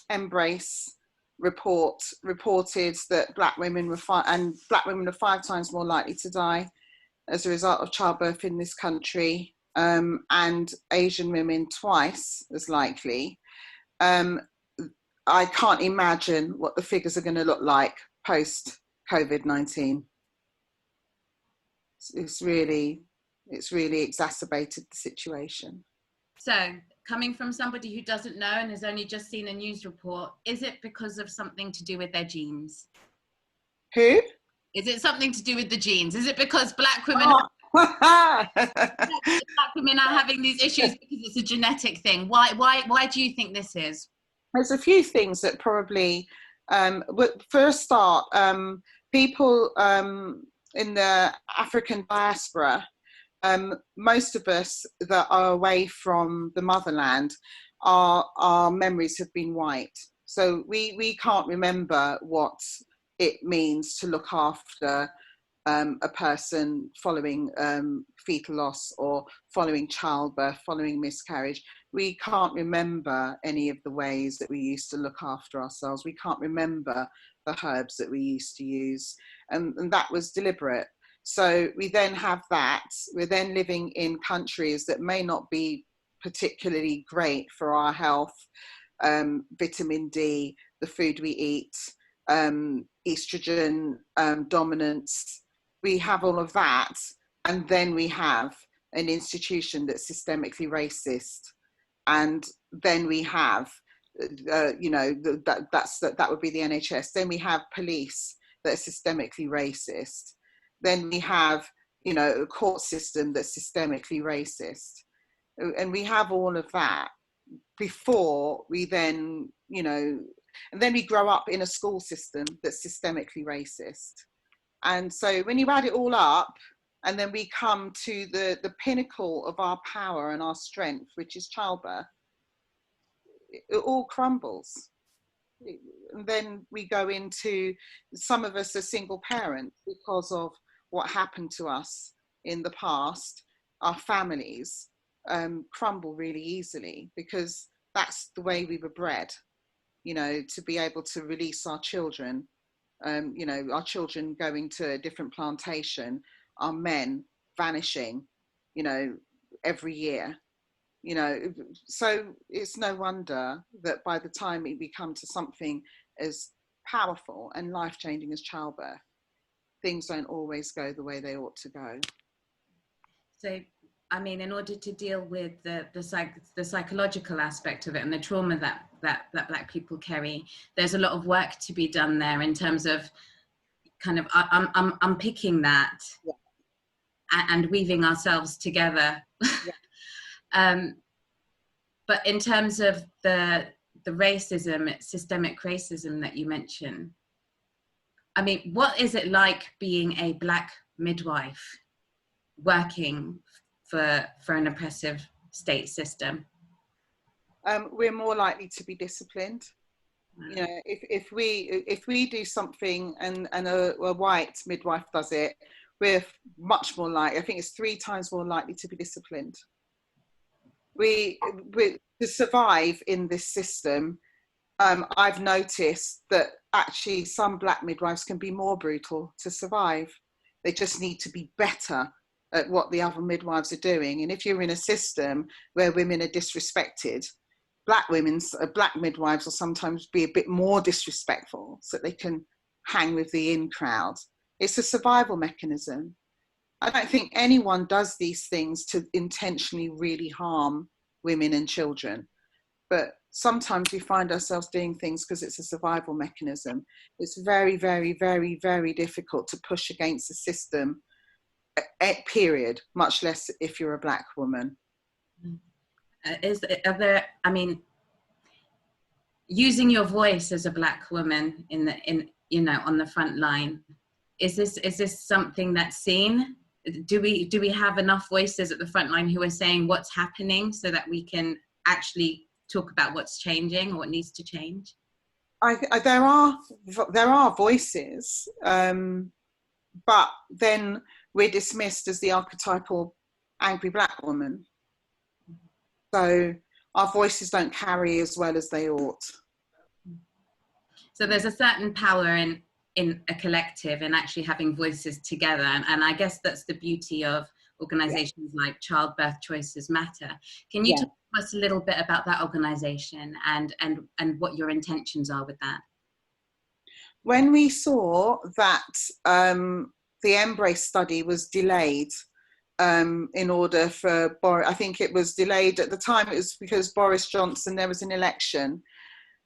Embrace report reported that black women were 5 times more likely to die as a result of childbirth in this country, and Asian women twice as likely. I can't imagine what the figures are going to look like post COVID-19. It's really exacerbated the situation. So, coming from somebody who doesn't know and has only just seen a news report, is it because of something to do with their genes? Who? Is it something to do with the genes? Is it because black women, black women are having these issues because it's a genetic thing? Why do you think this is? There's a few things that probably, for a start, people in the African diaspora, most of us that are away from the motherland, our memories have been white. So we can't remember what it means to look after a person following fetal loss or following childbirth, following miscarriage. We can't remember any of the ways that we used to look after ourselves. We can't remember the herbs that we used to use, and that was deliberate. So we then have that. We're then living in countries that may not be particularly great for our health. Vitamin D, the food we eat, estrogen dominance. We have all of that, and then we have an institution that's systemically racist, and then we have, that would be the NHS. Then we have police that are systemically racist. Then we have, a court system that's systemically racist, and we have all of that before we then, and then we grow up in a school system that's systemically racist. And so when you add it all up, and then we come to the pinnacle of our power and our strength, which is childbirth, it all crumbles. And then we go into, some of us are single parents because of what happened to us in the past. Our families crumble really easily because that's the way we were bred, to be able to release our children. Our children going to a different plantation, our men vanishing, every year, so it's no wonder that by the time we come to something as powerful and life-changing as childbirth, things don't always go the way they ought to go. So, I mean, in order to deal with the psychological aspect of it and the trauma that Black people carry, there's a lot of work to be done there in terms of kind of unpicking that, yeah, and weaving ourselves together. Yeah. But in terms of the racism, systemic racism that you mentioned, I mean, what is it like being a Black midwife working for an oppressive state system? We're more likely to be disciplined. Wow. If we do something and a white midwife does it, we're much more likely, I think it's 3 times more likely to be disciplined. We to survive in this system, I've noticed that actually some Black midwives can be more brutal to survive. They just need to be better at what the other midwives are doing. And if you're in a system where women are disrespected, Black midwives will sometimes be a bit more disrespectful so that they can hang with the in crowd. It's a survival mechanism. I don't think anyone does these things to intentionally really harm women and children. But sometimes we find ourselves doing things because it's a survival mechanism. It's very, very, very, very difficult to push against the system, period, much less if you're a Black woman. Using your voice as a Black woman on the front line, is this something that's seen? Do we have enough voices at the front line who are saying what's happening so that we can actually talk about what's changing or what needs to change? There are voices, but then we're dismissed as the archetypal angry Black woman. So our voices don't carry as well as they ought. So there's a certain power in a collective and actually having voices together. And I guess that's the beauty of organizations like Childbirth Choices Matter. Can you talk to us a little bit about that organization and what your intentions are with that? When we saw that the Embrace study was delayed in order for Boris, I think it was delayed at the time, it was because Boris Johnson, there was an election.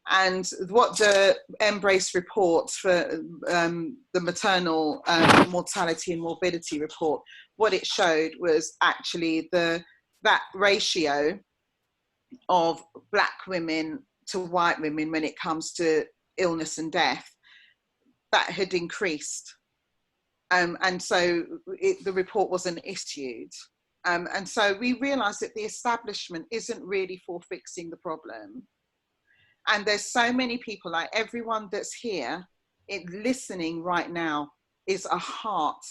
And what the Embrace report for the maternal mortality and morbidity report, what it showed was actually that ratio of Black women to white women when it comes to illness and death, that had increased. And so the report wasn't issued. And so we realised that the establishment isn't really for fixing the problem. And there's so many people, like everyone that's here, listening right now, is a heart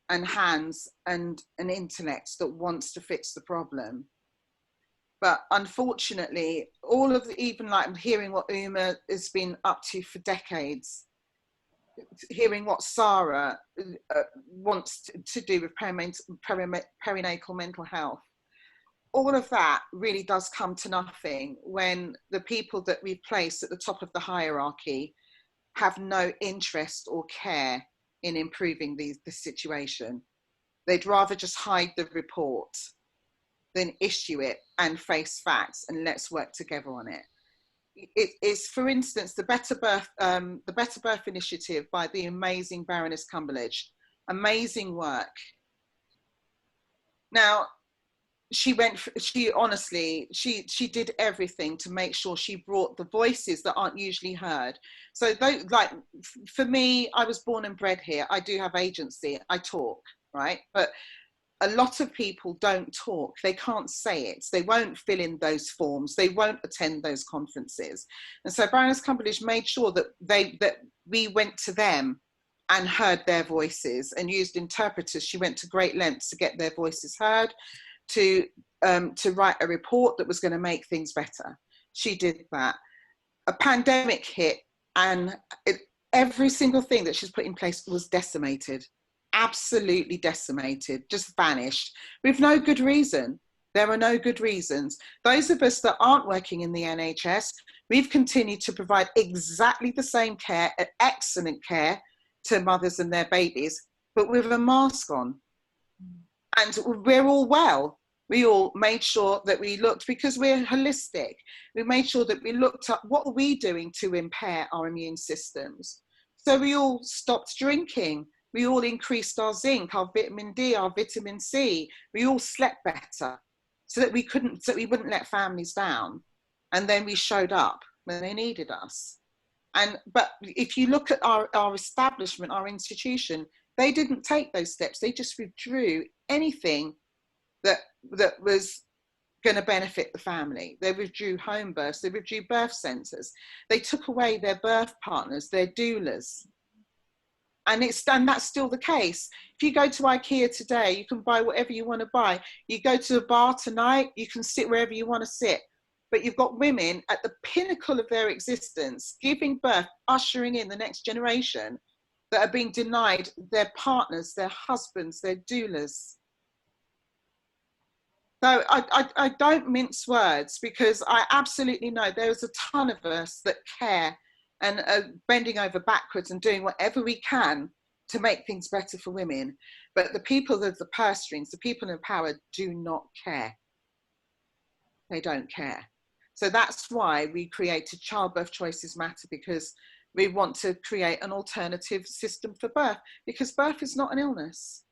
and hands and an intellect that wants to fix the problem. But unfortunately, all of the, even like hearing what Uma has been up to for decades, hearing what Sara wants to do with perinatal mental health, all of that really does come to nothing when the people that we place at the top of the hierarchy have no interest or care in improving the situation. They'd rather just hide the report than issue it and face facts and let's work together on it. It is, for instance, the Better Birth Initiative by the amazing Baroness Cumberledge. Amazing work. Now, she did everything to make sure she brought the voices that aren't usually heard. So like, for me, I was born and bred here. I do have agency. I talk, right? But a lot of people don't talk. They can't say it. They won't fill in those forms. They won't attend those conferences. And so Baroness Cumberledge made sure that we went to them and heard their voices and used interpreters. She went to great lengths to get their voices heard, to write a report that was going to make things better. She did that. A pandemic hit, and every single thing that she's put in place was decimated. Absolutely decimated, just vanished with no good reason. There are no good reasons. Those of us that aren't working in the NHS, we've continued to provide exactly the same care, excellent care to mothers and their babies, but with a mask on. And we're all well. We all made sure that we looked, because we're holistic, we made sure that we looked at what are we doing to impair our immune systems. So we all stopped drinking. We all increased our zinc, our vitamin D, our vitamin C. We all slept better so that we wouldn't let families down. And then we showed up when they needed us. But if you look at our establishment, our institution, they didn't take those steps. They just withdrew anything that was going to benefit the family. They withdrew home births. They withdrew birth centres. They took away their birth partners, their doulas. And that's still the case. If you go to IKEA today, you can buy whatever you want to buy. You go to a bar tonight, you can sit wherever you want to sit. But you've got women at the pinnacle of their existence, giving birth, ushering in the next generation, that are being denied their partners, their husbands, their doulas. So I don't mince words, because I absolutely know there's a ton of us that care and are bending over backwards and doing whatever we can to make things better for women. But the people of the purse strings, the people in power, do not care. They don't care. So that's why we created Childbirth Choices Matter, because we want to create an alternative system for birth, because birth is not an illness.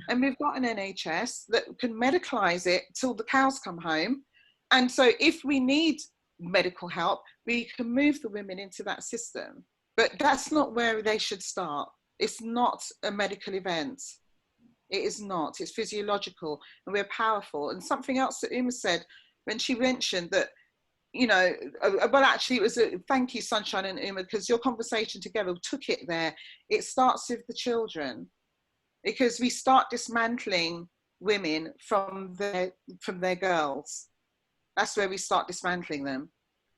And we've got an NHS that can medicalise it till the cows come home. And so if we need medical help, we can move the women into that system. But that's not where they should start. It's not a medical event. It is not. It's physiological, and we're powerful. And something else that Uma said when she mentioned that, you know, well, actually, it was thank you, Sunshine and Uma, because your conversation together took it there. It starts with the children, because we start dismantling women from their girls. That's where we start dismantling them.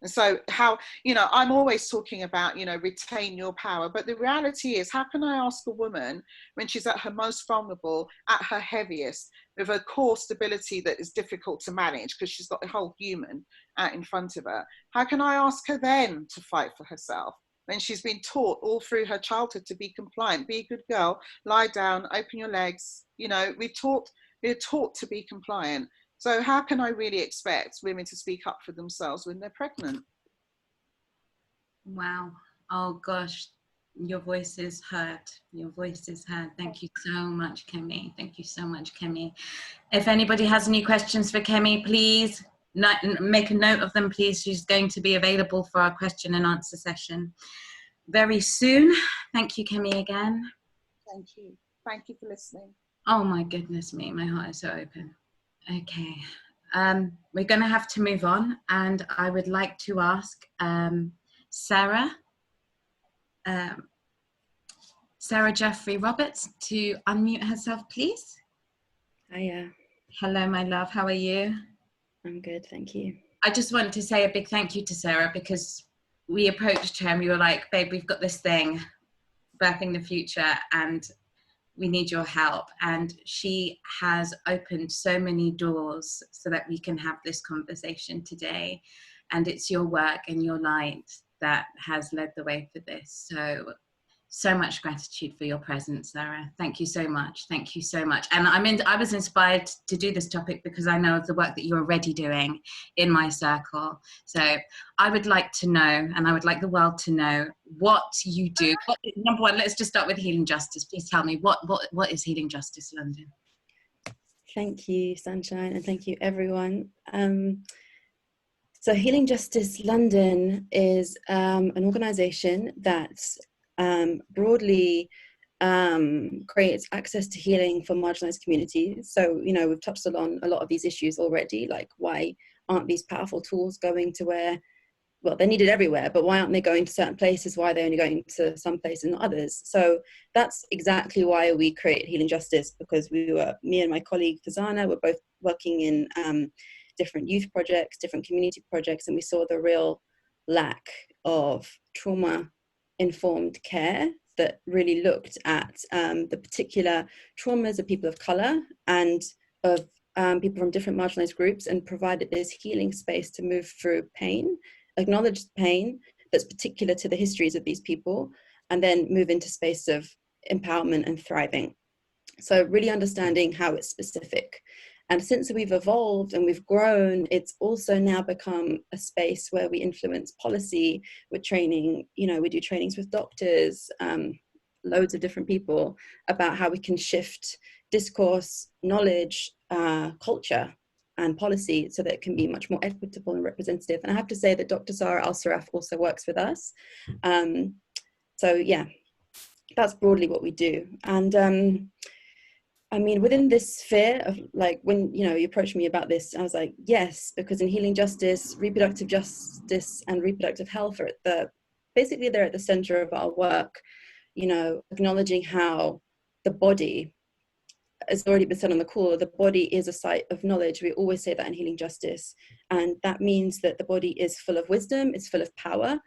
And so how, you know, I'm always talking about, you know, retain your power. But the reality is, how can I ask a woman when she's at her most vulnerable, at her heaviest, with a core stability that is difficult to manage because she's got a whole human out in front of her? How can I ask her then to fight for herself when she's been taught all through her childhood to be compliant, be a good girl, lie down, open your legs? You know, we're taught to be compliant. So how can I really expect women to speak up for themselves when they're pregnant? Wow. Oh gosh, your voice is heard. Your voice is heard. Thank you so much, Kemi. Thank you so much, Kemi. If anybody has any questions for Kemi, please make a note of them, please. She's going to be available for our question and answer session very soon. Thank you, Kemi, again. Thank you. Thank you for listening. Oh my goodness me, my heart is so open. Okay, we're going to have to move on, and I would like to ask Sara Saara Jaffery-Roberts to unmute herself, please. Hiya. Hello, my love. How are you? I'm good, thank you. I just want to say a big thank you to Sarah, because we approached her and we were like, babe, we've got this thing, Birthing the Future, and we need your help. And she has opened so many doors so that we can have this conversation today. And it's your work and your light that has led the way for this. So much gratitude for your presence, Sarah. Thank you so much. Thank you so much. And I was inspired to do this topic because I know of the work that you're already doing in my circle. So I would like to know, and I would like the world to know, what you do. Number one, let's just start with Healing Justice. Please tell me, what is Healing Justice London? Thank you, Sunshine, and thank you, everyone. So Healing Justice London is an organisation that broadly creates access to healing for marginalised communities. So, you know, we've touched on a lot of these issues already, like why aren't these powerful tools going to where, well, they're needed everywhere, but why aren't they going to certain places? Why are they only going to some places and not others? So that's exactly why we created Healing Justice, because me and my colleague Fazana were both working in different youth projects, different community projects, and we saw the real lack of trauma-informed care that really looked at the particular traumas of people of colour and of people from different marginalised groups, and provided this healing space to move through pain, acknowledge pain that's particular to the histories of these people, and then move into space of empowerment and thriving. So really understanding how it's specific. And since we've evolved and we've grown, it's also now become a space where we influence policy. We're training, you know, we do trainings with doctors, loads of different people, about how we can shift discourse, knowledge, culture and policy so that it can be much more equitable and representative. And I have to say that Dr. Sara Alsaraf also works with us. So yeah, that's broadly what we do. And I mean, within this sphere of, like, when, you know, you approached me about this, I was like, yes, because in Healing Justice, reproductive justice and reproductive health are basically they're at the center of our work, you know, acknowledging how the body, as already been said on the call, the body is a site of knowledge. We always say that in Healing Justice. And that means that the body is full of wisdom, it's full of power.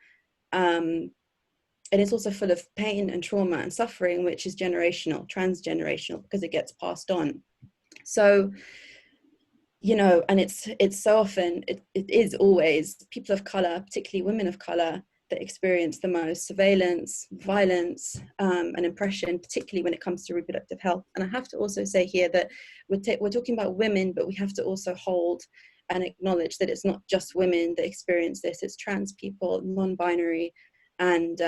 And it's also full of pain and trauma and suffering, which is generational, transgenerational, because it gets passed on. So, you know, and it's so often, it is always people of colour, particularly women of colour, that experience the most surveillance, violence, and oppression, particularly when it comes to reproductive health. And I have to also say here that we're talking about women, but we have to also hold and acknowledge that it's not just women that experience this, it's trans people, non-binary, and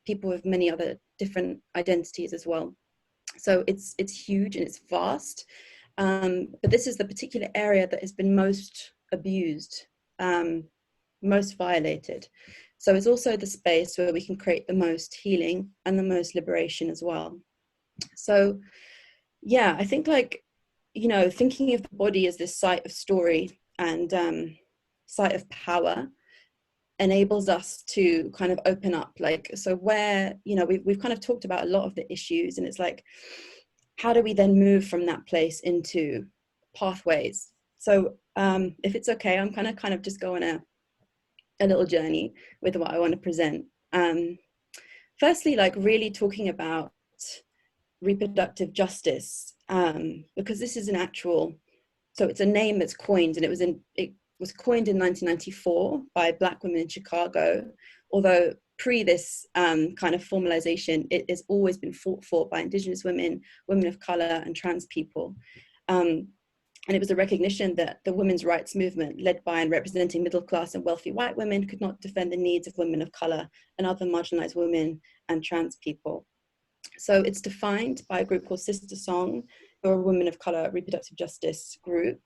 people with many other different identities as well. So it's huge and it's vast, but this is the particular area that has been most abused, most violated. So it's also the space where we can create the most healing and the most liberation as well. So yeah, I think, like, you know, thinking of the body as this site of story and site of power enables us to kind of open up, like, so where, you know, we've kind of talked about a lot of the issues, and it's like, how do we then move from that place into pathways? So if it's okay, I'm kind of just going a little journey with what I want to present. Firstly, like, really talking about reproductive justice, because this is an actual, so it's a name that's coined, and it was coined in 1994 by Black women in Chicago, although pre this kind of formalization, it has always been fought for by Indigenous women, women of color, and trans people. And it was a recognition that the women's rights movement, led by and representing middle class and wealthy white women, could not defend the needs of women of color and other marginalized women and trans people. So it's defined by a group called Sister Song, who are a women of color reproductive justice group,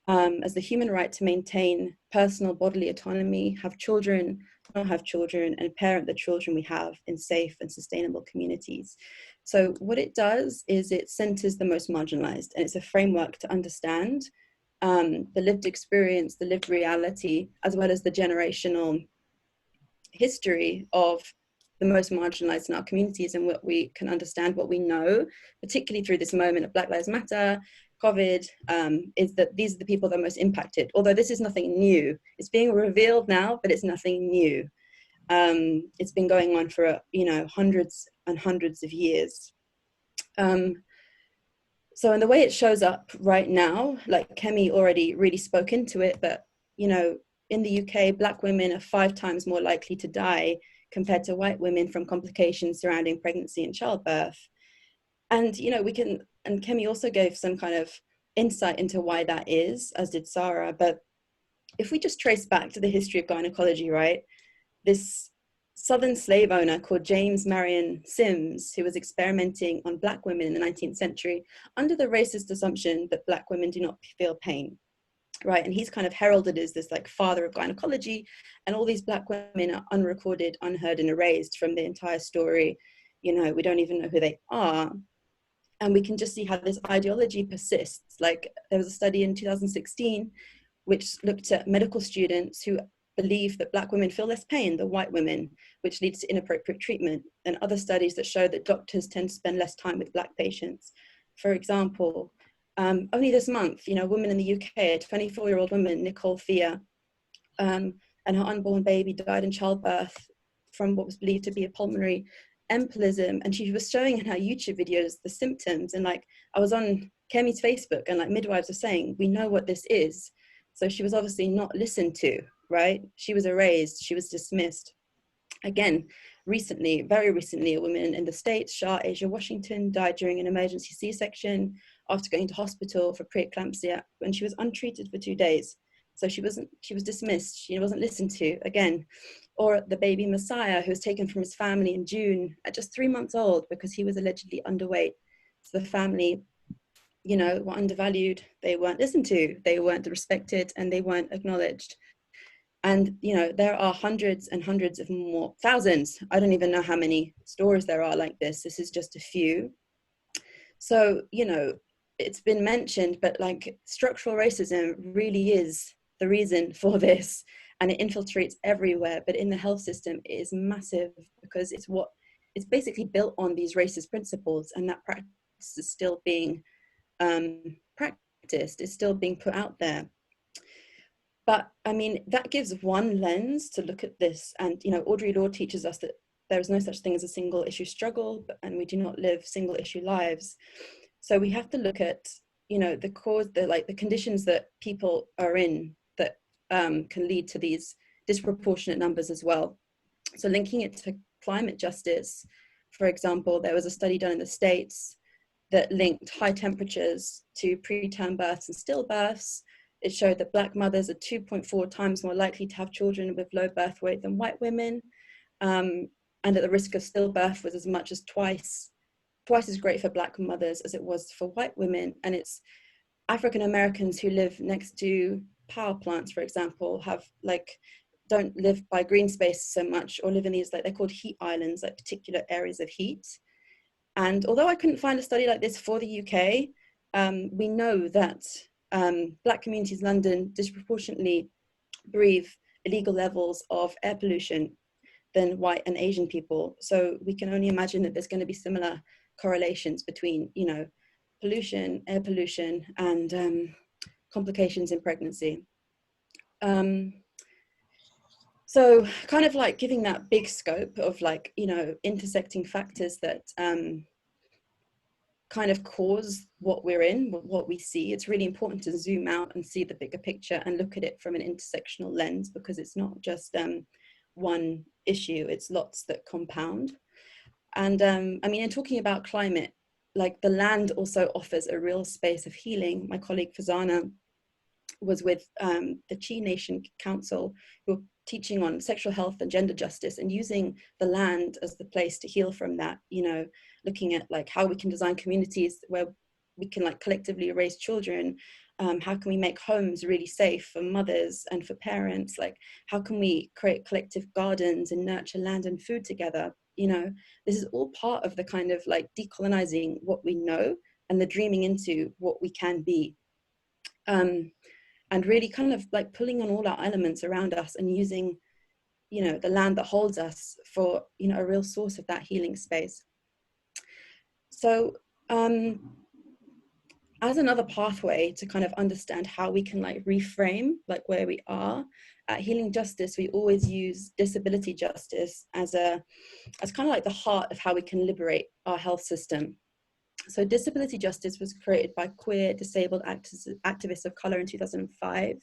as the human right to maintain personal bodily autonomy, have children, not have children, and parent the children we have in safe and sustainable communities. So what it does is it centers the most marginalized, and it's a framework to understand the lived experience, the lived reality, as well as the generational history of the most marginalized in our communities, and what we can understand, what we know, particularly through this moment of Black Lives Matter, COVID, is that these are the people that are most impacted. Although this is nothing new. It's being revealed now, but it's nothing new. It's been going on for, you know, hundreds and hundreds of years. So in the way it shows up right now, like Kemi already really spoke into it, but, you know, in the UK, Black women are 5 times more likely to die compared to white women from complications surrounding pregnancy and childbirth. And, you know, we can, and Kemi also gave some kind of insight into why that is, as did Sara. But if we just trace back to the history of gynecology, right, this Southern slave owner called James Marion Sims, who was experimenting on Black women in the 19th century under the racist assumption that Black women do not feel pain, right? And he's kind of heralded as this like father of gynecology, and all these Black women are unrecorded, unheard, and erased from the entire story. You know, we don't even know who they are. And we can just see how this ideology persists. Like, there was a study in 2016 which looked at medical students who believe that Black women feel less pain than white women, which leads to inappropriate treatment, and other studies that show that doctors tend to spend less time with Black patients. For example, only this month, you know, a woman in the UK, a 24-year-old woman, Nicole Thea, and her unborn baby died in childbirth from what was believed to be a pulmonary embolism. And she was showing in her YouTube videos the symptoms, and like, I was on Kemi's Facebook, and like, midwives are saying, we know what this is. So she was obviously not listened to, right? She was erased, she was dismissed. Again, recently, very recently, a woman in the States, Shah Asia Washington, died during an emergency C-section after going to hospital for preeclampsia when she was untreated for 2 days. So she was dismissed, she wasn't listened to, again. Or the baby Messiah, who was taken from his family in June at just 3 months old because he was allegedly underweight. So the family, you know, were undervalued, they weren't listened to, they weren't respected, and they weren't acknowledged. And, you know, there are hundreds and hundreds of more, thousands. I don't even know how many stories there are like this. This is just a few. So, you know, it's been mentioned, but like, structural racism really is the reason for this, and it infiltrates everywhere. But in the health system, it is massive because it's basically built on these racist principles, and that practice is still being practiced, it's still being put out there. But I mean, that gives one lens to look at this. And, you know, Audre Lorde teaches us that there is no such thing as a single issue struggle, and we do not live single issue lives. So we have to look at, you know, the cause, the conditions that people are in that can lead to these disproportionate numbers as well. So linking it to climate justice, for example, there was a study done in the States that linked high temperatures to preterm births and stillbirths. It showed that Black mothers are 2.4 times more likely to have children with low birth weight than white women, and that the risk of stillbirth was as much as twice as great for Black mothers as it was for white women. And it's African Americans who live next to power plants, for example, don't live by green space so much, or live in these, like, they're called heat islands, like particular areas of heat. And although I couldn't find a study like this for the UK, we know that Black communities in London disproportionately breathe illegal levels of air pollution than white and Asian people. So we can only imagine that there's going to be similar correlations between, you know, pollution, air pollution, and complications in pregnancy. So kind of like giving that big scope of, like, you know, intersecting factors that kind of cause what we're in, what we see. It's really important to zoom out and see the bigger picture and look at it from an intersectional lens, because it's not just one issue, it's lots that compound. And I mean, in talking about climate, like, the land also offers a real space of healing. My colleague Fazana was with the Chi Nation Council, who were teaching on sexual health and gender justice, and using the land as the place to heal from that, you know, looking at like how we can design communities where we can like collectively raise children. How can we make homes really safe for mothers and for parents? Like, how can we create collective gardens and nurture land and food together? You know, this is all part of the kind of like decolonizing what we know and the dreaming into what we can be. And really kind of like pulling on all our elements around us and using you know, the land that holds us for, you know, a real source of that healing space. So as another pathway to kind of understand how we can like reframe like where we are at Healing Justice, we always use disability justice as kind of like the heart of how we can liberate our health system. So disability justice was created by queer disabled activists of color in 2005.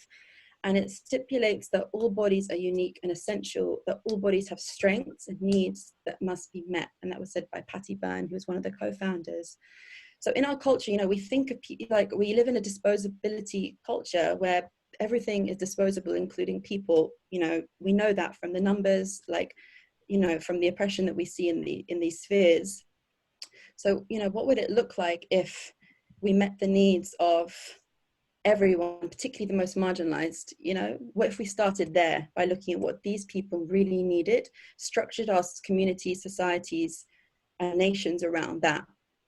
And it stipulates that all bodies are unique and essential, that all bodies have strengths and needs that must be met. And that was said by Patty Byrne, who was one of the co-founders. So in our culture, you know, we think of, like, we live in a disposability culture where everything is disposable, including people. You know, we know that from the numbers, like, you know, from the oppression that we see in these spheres. So, you know, what would it look like if we met the needs of everyone, particularly the most marginalized? You know, what if we started there by looking at what these people really needed, structured our communities, societies, and nations around that?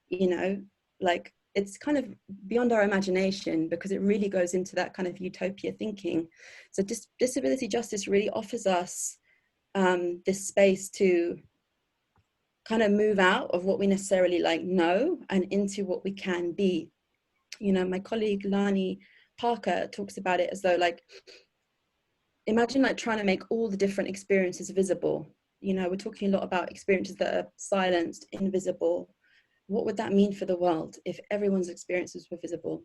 You know, like, it's kind of beyond our imagination, because it really goes into that kind of utopia thinking. So disability justice really offers us this space to kind of move out of what we necessarily like know and into what we can be. You know, my colleague Lani Parker talks about it as though, like, imagine like trying to make all the different experiences visible. You know, we're talking a lot about experiences that are silenced, invisible. What would that mean for the world if everyone's experiences were visible?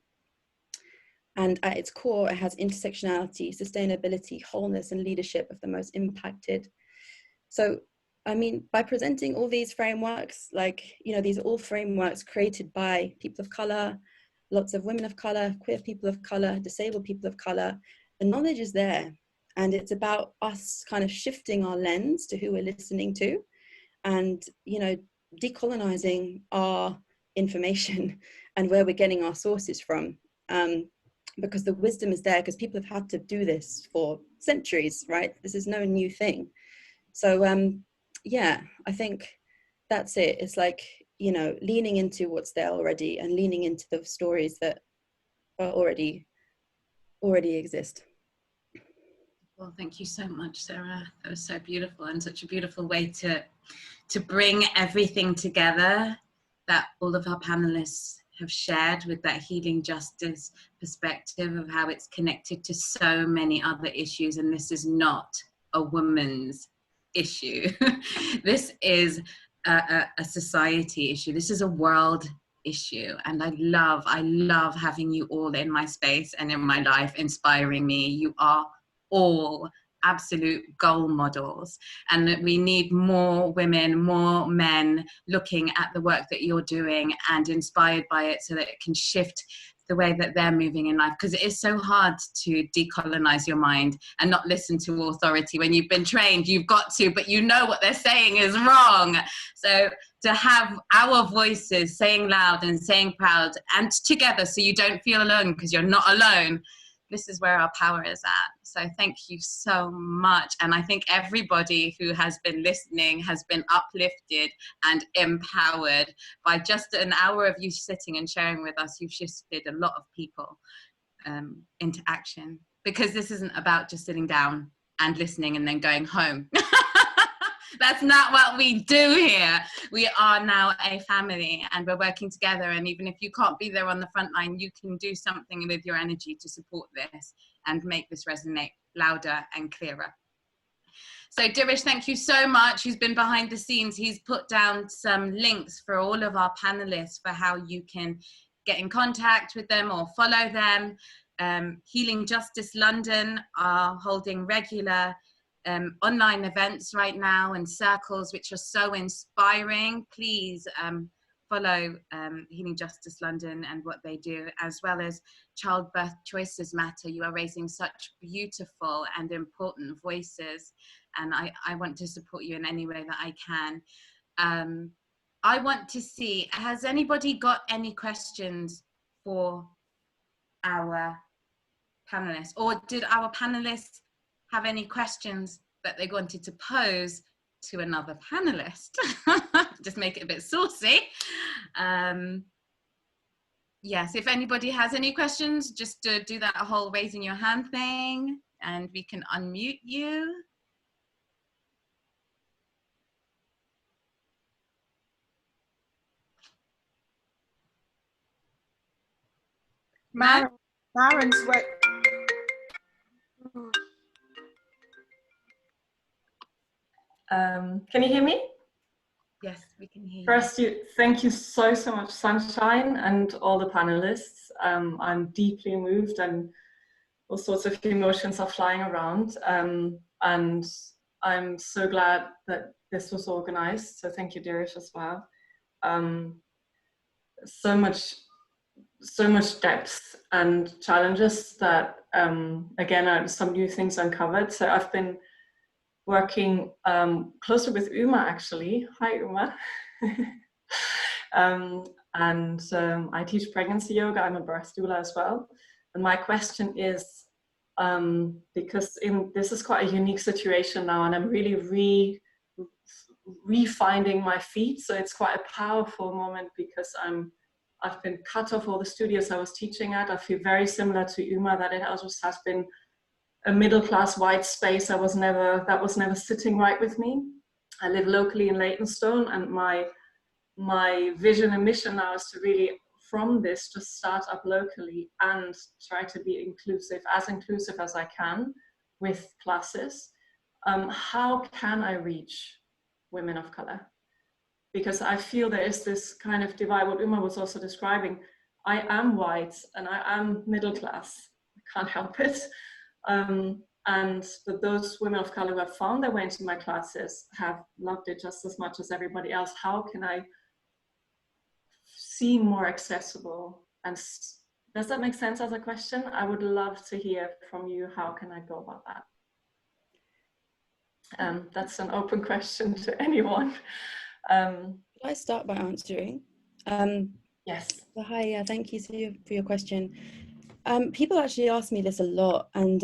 And at its core, it has intersectionality, sustainability, wholeness, and leadership of the most impacted. So, I mean, by presenting all these frameworks, like, you know, these are all frameworks created by people of color, lots of women of color, queer people of color, disabled people of color. The knowledge is there. And it's about us kind of shifting our lens to who we're listening to, and, you know, decolonizing our information and where we're getting our sources from. Because the wisdom is there, because people have had to do this for centuries, right? This is no new thing. So yeah, I think that's it. It's like, you know, leaning into what's there already and leaning into the stories that are already exist. Well, thank you so much, Sarah. That was so beautiful, and such a beautiful way to bring everything together that all of our panelists have shared, with that healing justice perspective of how it's connected to so many other issues. And this is not a woman's issue. This is a society issue. This is a world issue. And I love having you all in my space and in my life, inspiring me. You are all absolute goal models, and that we need more women, more men looking at the work that you're doing and inspired by it, so that it can shift the way that they're moving in life. Because it is so hard to decolonize your mind and not listen to authority. When you've been trained, you've got to, but you know what they're saying is wrong. So to have our voices saying loud and saying proud and together, so you don't feel alone, because you're not alone, this is where our power is at. So thank you so much. And I think everybody who has been listening has been uplifted and empowered by just an hour of you sitting and sharing with us. You've shifted a lot of people into action, because this isn't about just sitting down and listening and then going home. That's not what we do here. We are now a family, and we're working together. And even if you can't be there on the front line, you can do something with your energy to support this and make this resonate louder and clearer. So Dirish, thank you so much. He's been behind the scenes. He's put down some links for all of our panelists for how you can get in contact with them or follow them. Healing Justice London are holding regular online events right now, and circles which are so inspiring. Please follow Healing Justice London and what they do, as well as Childbirth Choices Matter. You are raising such beautiful and important voices, and I want to support you in any way that I can. I want to see, has anybody got any questions for our panelists, or did our panelists have any questions that they wanted to pose to another panelist? Just make it a bit saucy. Yes, if anybody has any questions, just do that whole raising your hand thing and we can unmute you. Maren's work. Can you hear me? Yes, we can hear you. First, thank you so much, Sunshine, and all the panelists. I'm deeply moved, and all sorts of emotions are flying around. And I'm so glad that this was organized. So thank you, Dirish, as well. So much depth and challenges that, again, are some new things uncovered. So I've been working closer with Uma, actually. Hi, Uma. I teach pregnancy yoga. I'm a birth doula as well. And my question is, because this is quite a unique situation now, and I'm really re-finding my feet. So it's quite a powerful moment because I've been cut off all the studios I was teaching at. I feel very similar to Uma, that it also has been a middle-class white space. That was never sitting right with me. I live locally in Leytonstone, and my vision and mission now is to really, from this, just start up locally and try to be inclusive as I can with classes. How can I reach women of color? Because I feel there is this kind of divide, what Uma was also describing. I am white and I am middle class, I can't help it. And those women of color who have found their way into my classes have loved it just as much as everybody else. How can I seem more accessible? And does that make sense as a question? I would love to hear from you. How can I go about that? That's an open question to anyone. Can I start by answering? Yes. So hi, thank you for your question. People actually ask me this a lot, and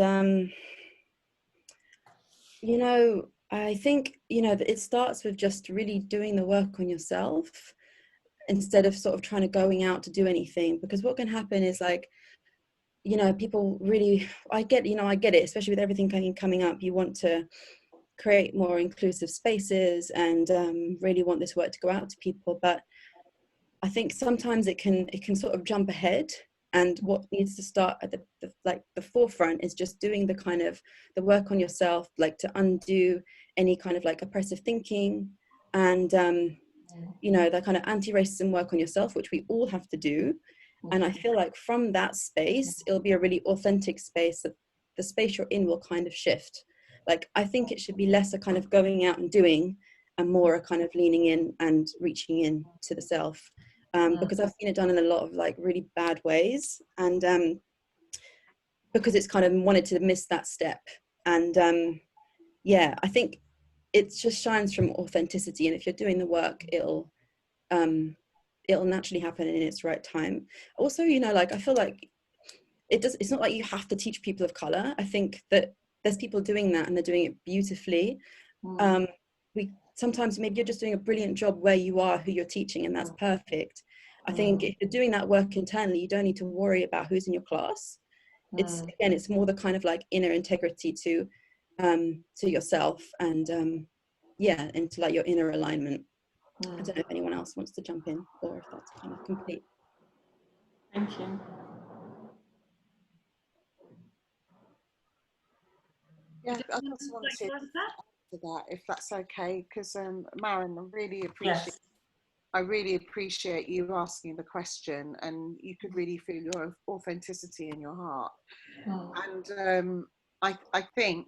you know, I think, you know, that it starts with just really doing the work on yourself instead of sort of trying to going out to do anything. Because what can happen is, like, you know, people really, I get it, especially with everything coming up. You want to create more inclusive spaces and really want this work to go out to people, but I think sometimes it can sort of jump ahead, and what needs to start at the forefront is just doing the kind of the work on yourself, like to undo any kind of like oppressive thinking, and you know, that kind of anti-racism work on yourself, which we all have to do. And I feel like from that space, it'll be a really authentic space that the space you're in will kind of shift. Like, I think it should be less a kind of going out and doing, and more a kind of leaning in and reaching in to the self. Because I've seen it done in a lot of like really bad ways, and because it's kind of wanted to miss that step. And yeah, I think it just shines from authenticity, and if you're doing the work, it'll naturally happen in its right time. Also, you know, like, I feel like it's not like you have to teach people of color. I think that there's people doing that and they're doing it beautifully. We sometimes, maybe you're just doing a brilliant job where you are, who you're teaching, and that's perfect. I think if you're doing that work internally, you don't need to worry about who's in your class. It's more the kind of like inner integrity to yourself, and yeah, into like your inner alignment. I don't know if anyone else wants to jump in, or if that's kind of complete. Thank you. Yeah, I just wanted to add to that, if that's okay, because Maren, I really appreciate you asking the question, and you could really feel your authenticity in your heart. And I think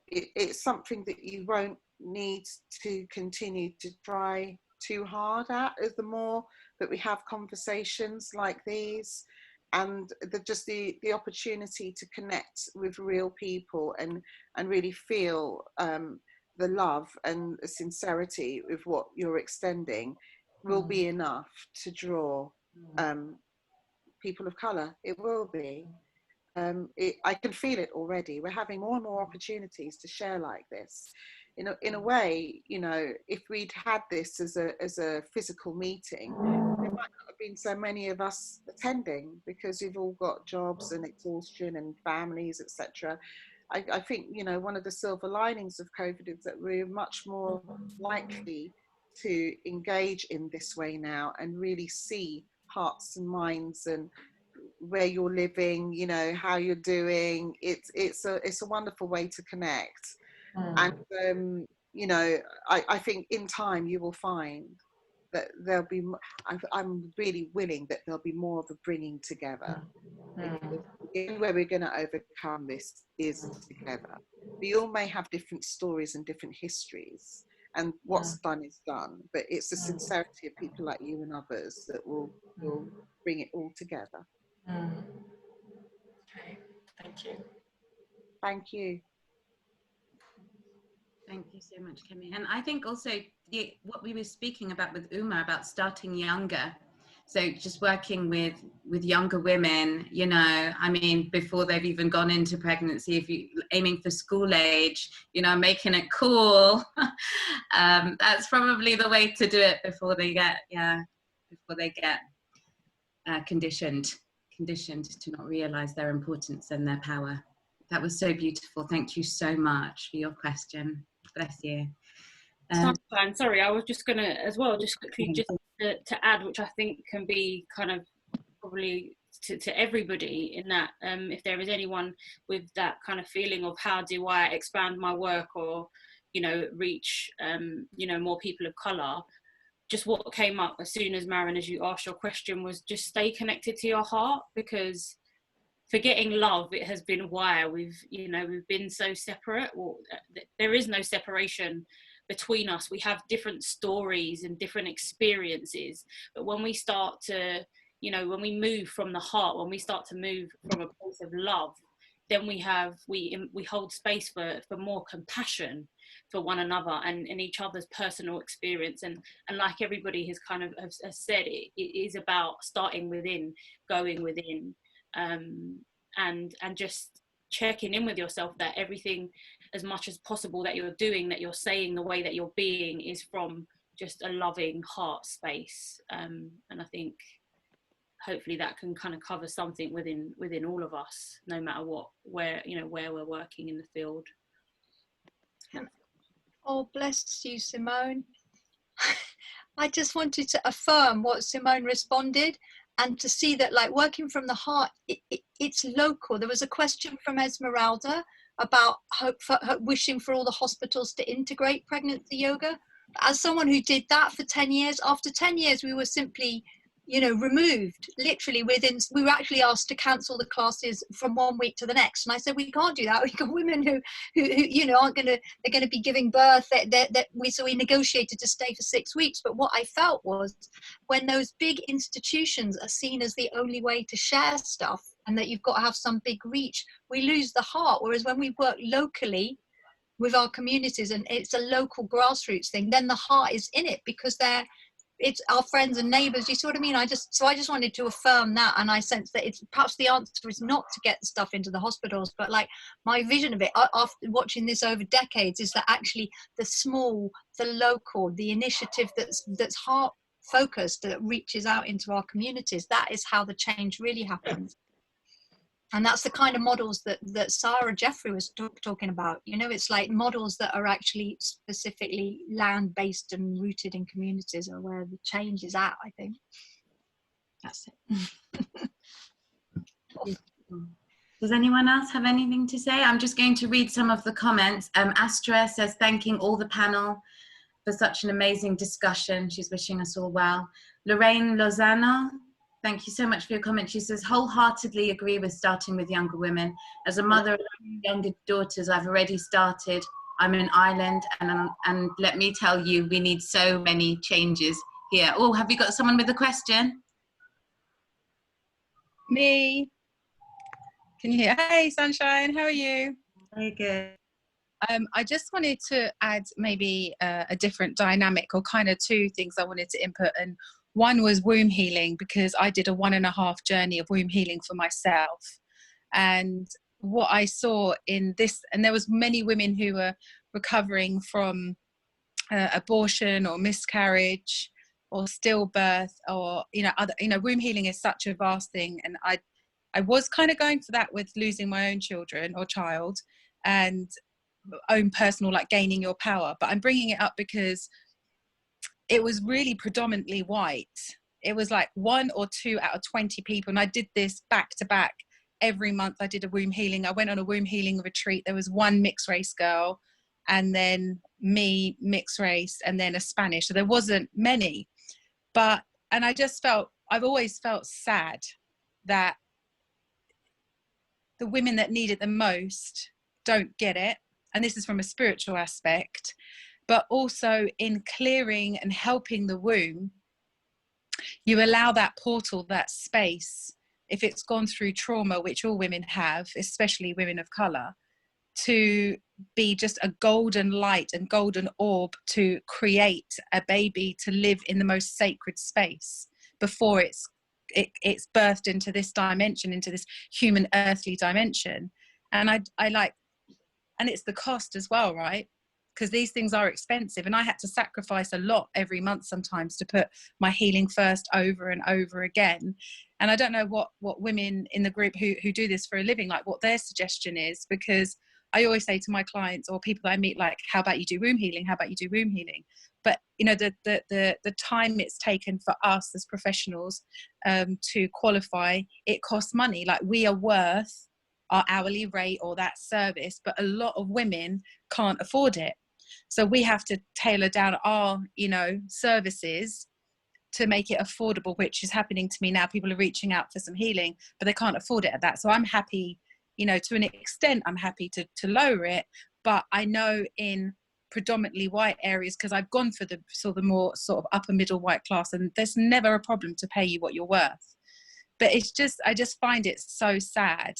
it's something that you won't need to continue to try too hard at, as the more that we have conversations like these, and the opportunity to connect with real people and really feel the love and the sincerity with what you're extending will be enough to draw people of colour. It will be. I can feel it already. We're having more and more opportunities to share like this. In a way, you know, if we'd had this as a physical meeting, there might not have been so many of us attending, because we've all got jobs and exhaustion and families, etc. I think, you know, one of the silver linings of COVID is that we're much more likely to engage in this way now and really see hearts and minds and where you're living, you know, how you're doing. It's a wonderful way to connect. And you know, I think in time you will find that there'll be, I'm really willing that there'll be more of a bringing together. The only way we're going to overcome this is together. We all may have different stories and different histories, and what's done is done, but it's the sincerity of people like you and others that will bring it all together. Okay, thank you. Thank you. Thank you so much, Kemi. And I think also what we were speaking about with Uma about starting younger. So just working with younger women, you know, I mean, before they've even gone into pregnancy, if you aiming for school age, you know, making it cool. That's probably the way to do it before they get, conditioned to not realize their importance and their power. That was so beautiful. Thank you so much for your question. Bless you. Sorry, I was just going to as well, just quickly, just to add, which I think can be kind of probably to everybody, in that if there is anyone with that kind of feeling of how do I expand my work or, you know, reach, you know, more people of colour, just what came up as soon as Maren, as you asked your question, was just stay connected to your heart, because forgetting love, it has been why we've been so separate. Well, there is no separation between us. We have different stories and different experiences, but when we start to, you know, when we move from the heart, when we start to move from a place of love, then we hold space for more compassion for one another and in each other's personal experience. And like everybody has kind of has said, it is about starting within, going within, and just checking in with yourself that everything, as much as possible, that you're doing, that you're saying, the way that you're being is from just a loving heart space. And I think hopefully that can kind of cover something within all of us, no matter where we're working in the field. Yeah. Oh, bless you, Simone. I just wanted to affirm what Simone responded, and to see that, like, working from the heart, it's local. There was a question from Esmeralda about wishing for all the hospitals to integrate pregnancy yoga. As someone who did that for 10 years, after 10 years, we were simply, you know, removed literally we were actually asked to cancel the classes from 1 week to the next. And I said, we can't do that. We've got women who you know, they're going to be giving birth. So we negotiated to stay for 6 weeks. But what I felt was, when those big institutions are seen as the only way to share stuff, and that you've got to have some big reach, we lose the heart. Whereas when we work locally with our communities and it's a local grassroots thing, then the heart is in it, because it's our friends and neighbours. You see what I mean? I just wanted to affirm that, and I sense that it's perhaps the answer is not to get the stuff into the hospitals, but like my vision of it after watching this over decades is that actually the small, the local, the initiative that's heart focused, that reaches out into our communities, that is how the change really happens. And that's the kind of models that Saara Jaffery was talking about. You know, it's like models that are actually specifically land-based and rooted in communities are where the change is at, I think. That's it. Does anyone else have anything to say? I'm just going to read some of the comments. Astra says, thanking all the panel for such an amazing discussion. She's wishing us all well. Lorraine Lozano, thank you so much for your comment. She says, wholeheartedly agree with starting with younger women. As a mother of younger daughters, I've already started. I'm in Ireland, and let me tell you, we need so many changes here. Oh, have you got someone with a question? Me. Can you hear? Hey, Sunshine, how are you? Very good. I just wanted to add maybe a different dynamic, or kind of two things I wanted to input. And one was womb healing, because I did a 1.5 journey of womb healing for myself. And what I saw in this, and there was many women who were recovering from abortion or miscarriage or stillbirth, or, you know, other, you know, womb healing is such a vast thing. And I was kind of going for that with losing my own children or child, and own personal, like, gaining your power. But I'm bringing it up because it was really predominantly white, it was like 1 or 2 out of 20 people. And I did this back to back. Every month I did a womb healing. I went on a womb healing retreat. There was one mixed race girl, and then me, mixed race, and then a Spanish. So there wasn't many. And I just felt, I've always felt sad that the women that need it the most don't get it. And this is from a spiritual aspect, but also in clearing and helping the womb, you allow that portal, that space, if it's gone through trauma, which all women have, especially women of colour, to be just a golden light and golden orb to create a baby to live in the most sacred space before it's birthed into this dimension, into this human earthly dimension. And I like, and it's the cost as well, right? Because these things are expensive, and I had to sacrifice a lot every month sometimes to put my healing first over and over again. And I don't know what women in the group who do this for a living, like what their suggestion is, because I always say to my clients or people that I meet, like, how about you do womb healing? How about you do womb healing? But, you know, the time it's taken for us as professionals to qualify, it costs money. Like, we are worth our hourly rate or that service, but a lot of women can't afford it. So we have to tailor down our, you know, services to make it affordable, which is happening to me now. People are reaching out for some healing, but they can't afford it at that. So I'm happy, you know, to an extent, I'm happy to lower it. But I know in predominantly white areas, because I've gone for the more sort of upper middle white class, and there's never a problem to pay you what you're worth. But it's just, I just find it so sad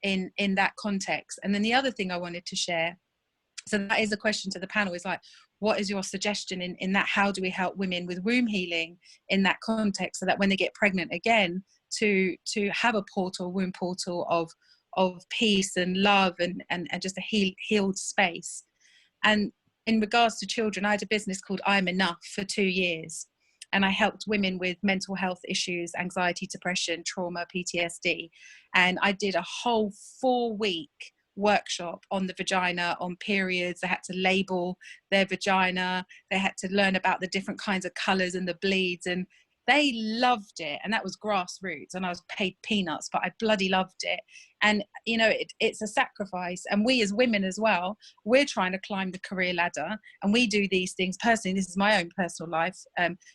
in that context. And then the other thing I wanted to share, so that is a question to the panel, is like, what is your suggestion in that? How do we help women with womb healing in that context, so that when they get pregnant again, to have a portal, womb portal of peace and love and just a healed space. And in regards to children, I had a business called I'm Enough for 2 years, and I helped women with mental health issues, anxiety, depression, trauma, PTSD. And I did a whole 4-week workshop on the vagina, on periods. They had to label their vagina. They had to learn about the different kinds of colours and the bleeds, and they loved it. And that was grassroots, and I was paid peanuts, but I bloody loved it. And, you know, it's a sacrifice. And we as women as well, we're trying to climb the career ladder, and we do these things. Personally, this is my own personal life.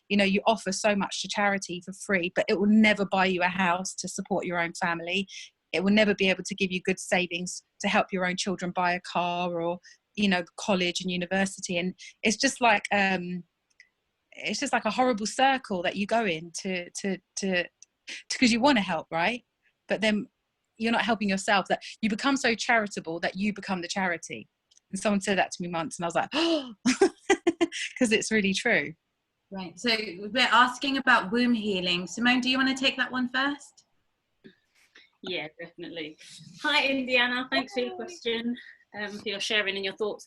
You know, you offer so much to charity for free, but it will never buy you a house to support your own family. It will never be able to give you good savings to help your own children buy a car or, you know, college and university. And it's just like a horrible circle that you go in to because you want to help, right? But then you're not helping yourself. That you become so charitable that you become the charity. And someone said that to me once, and I was like, oh, because it's really true. Right. So we're asking about womb healing. Simone, do you want to take that one first? Yeah, definitely. Hi, Indiana. Thanks for your question, for your sharing and your thoughts.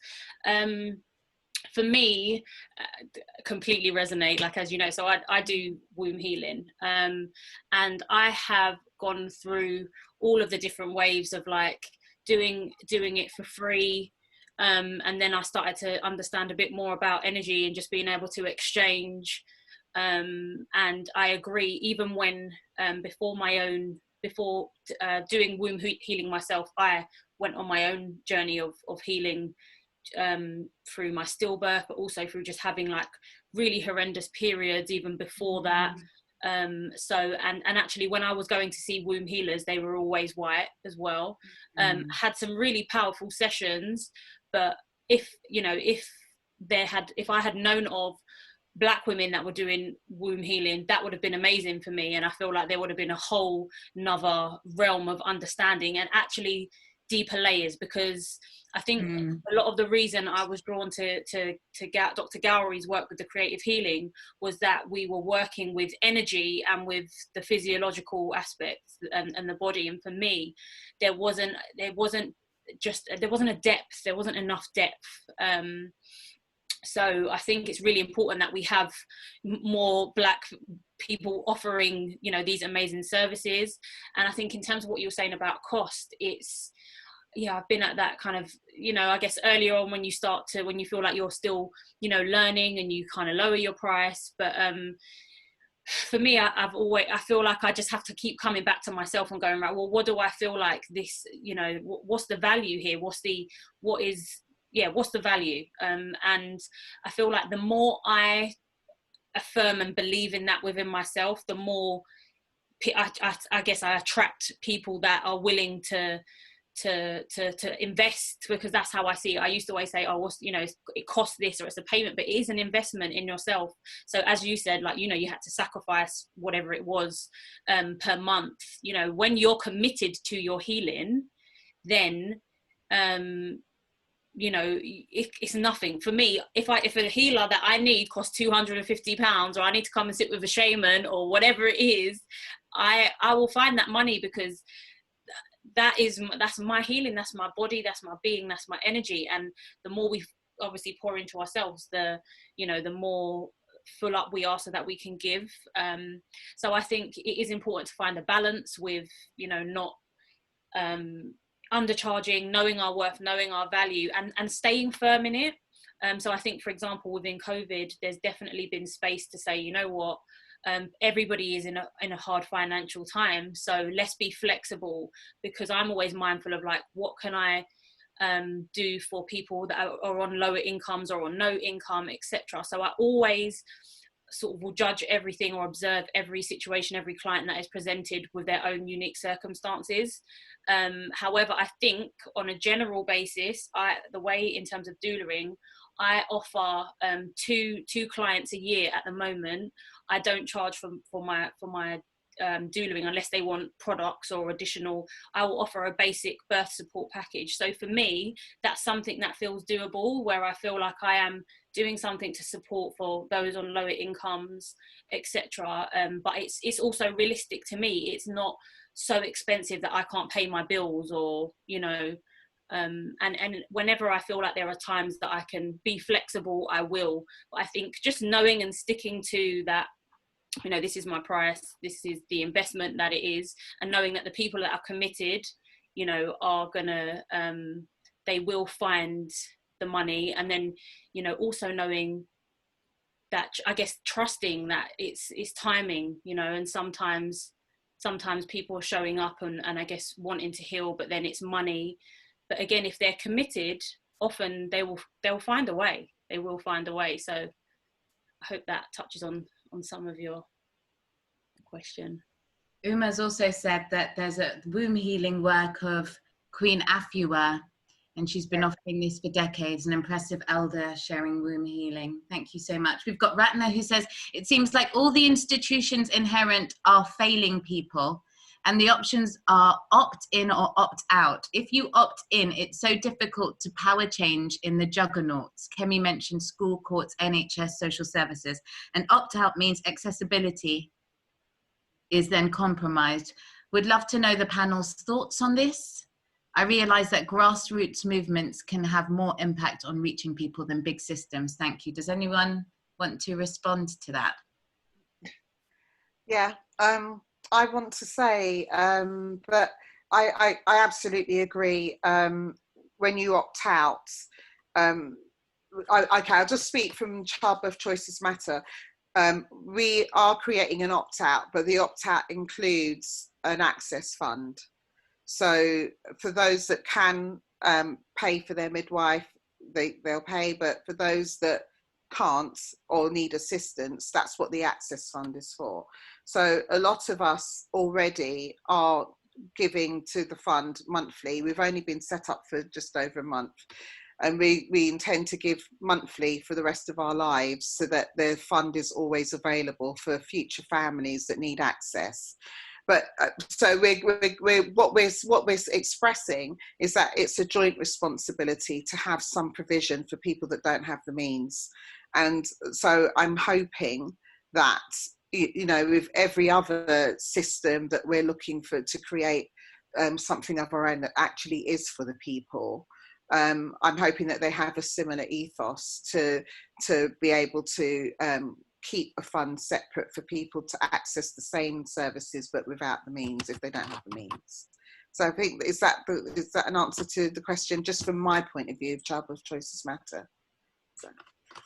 For me, completely resonate, like, as you know, so I do womb healing, and I have gone through all of the different waves of like doing it for free, and then I started to understand a bit more about energy and just being able to exchange, and I agree, even when before doing womb healing myself, I went on my own journey of healing through my stillbirth, but also through just having like really horrendous periods even before that. So actually when I was going to see womb healers, they were always white as well. Had some really powerful sessions, but if I had known of Black women that were doing womb healing, that would have been amazing for me. And I feel like there would have been a whole nother realm of understanding and actually deeper layers, because I think a lot of the reason I was drawn to Dr. Gowry's work with the creative healing was that we were working with energy and with the physiological aspects and the body. And for me, there wasn't a depth, there wasn't enough depth. So I think it's really important that we have more Black people offering, you know, these amazing services. And I think in terms of what you were saying about cost, it's, yeah, I've been at that kind of, you know, I guess earlier on when you feel like you're still, you know, learning, and you kind of lower your price. But for me, I feel like I just have to keep coming back to myself and going, right, well, what do I feel like this, you know, what's the value here? What's the value? And I feel like the more I affirm and believe in that within myself, the more I guess I attract people that are willing to invest, because that's how I see it. I used to always say, oh, you know, it costs this, or it's a payment, but it is an investment in yourself. So as you said, like, you know, you had to sacrifice whatever it was per month. You know, when you're committed to your healing, then you know, it's nothing for me. If a healer that I need costs £250, or I need to come and sit with a shaman or whatever it is, I will find that money, because that's my healing, that's my body, that's my being, that's my energy. And the more we obviously pour into ourselves, the more full up we are, so that we can give. So I think it is important to find a balance with, you know, not undercharging, knowing our worth, knowing our value, and staying firm in it. So I think, for example, within COVID, there's definitely been space to say, you know what, everybody is in a hard financial time, so let's be flexible, because I'm always mindful of, like, what can I do for people that are on lower incomes or on no income, etc. So I always sort of will judge everything or observe every situation, every client that is presented with their own unique circumstances. However, I think on a general basis, the way in terms of doulaing, I offer two clients a year at the moment. I don't charge for my doulaing unless they want products or additional. I will offer a basic birth support package. So for me, that's something that feels doable, where I feel like I am doing something to support for those on lower incomes, etc. But it's also realistic to me. It's not so expensive that I can't pay my bills, or, you know, and whenever I feel like there are times that I can be flexible, I will. But I think just knowing and sticking to that, you know, this is my price, this is the investment that it is, and knowing that the people that are committed, you know, are gonna they will find the money. And then, you know, also knowing that, I guess, trusting that it's timing, you know, and sometimes people are showing up and I guess wanting to heal, but then it's money. But again, if they're committed, often they'll find a way. They will find a way. So I hope that touches on some of your question. Uma's also said that there's a womb healing work of Queen Afua, and she's been offering this for decades, an impressive elder sharing womb healing. Thank you so much. We've got Ratna, who says, it seems like all the institutions inherent are failing people, and the options are opt in or opt out. If you opt in, it's so difficult to power change in the juggernauts. Kemi mentioned school, courts, NHS, social services. And opt out means accessibility is then compromised. Would love to know the panel's thoughts on this. I realise that grassroots movements can have more impact on reaching people than big systems. Thank you. Does anyone want to respond to that? Yeah, I want to say that I absolutely agree. When you opt out, I'll just speak from Childbirth Choices Matter. We are creating an opt-out, but the opt-out includes an access fund. So for those that can pay for their midwife, they'll pay, but for those that can't or need assistance, that's what the access fund is for. So a lot of us already are giving to the fund monthly. We've only been set up for just over a month, and we intend to give monthly for the rest of our lives, so that the fund is always available for future families that need access. But so what we're expressing is that it's a joint responsibility to have some provision for people that don't have the means. And so I'm hoping that, you know, with every other system that we're looking for to create something of our own that actually is for the people, I'm hoping that they have a similar ethos to be able to keep a fund separate for people to access the same services but without the means, if they don't have the means. So I think, is that an answer to the question, just from my point of view of Childbirth Choices Matter? So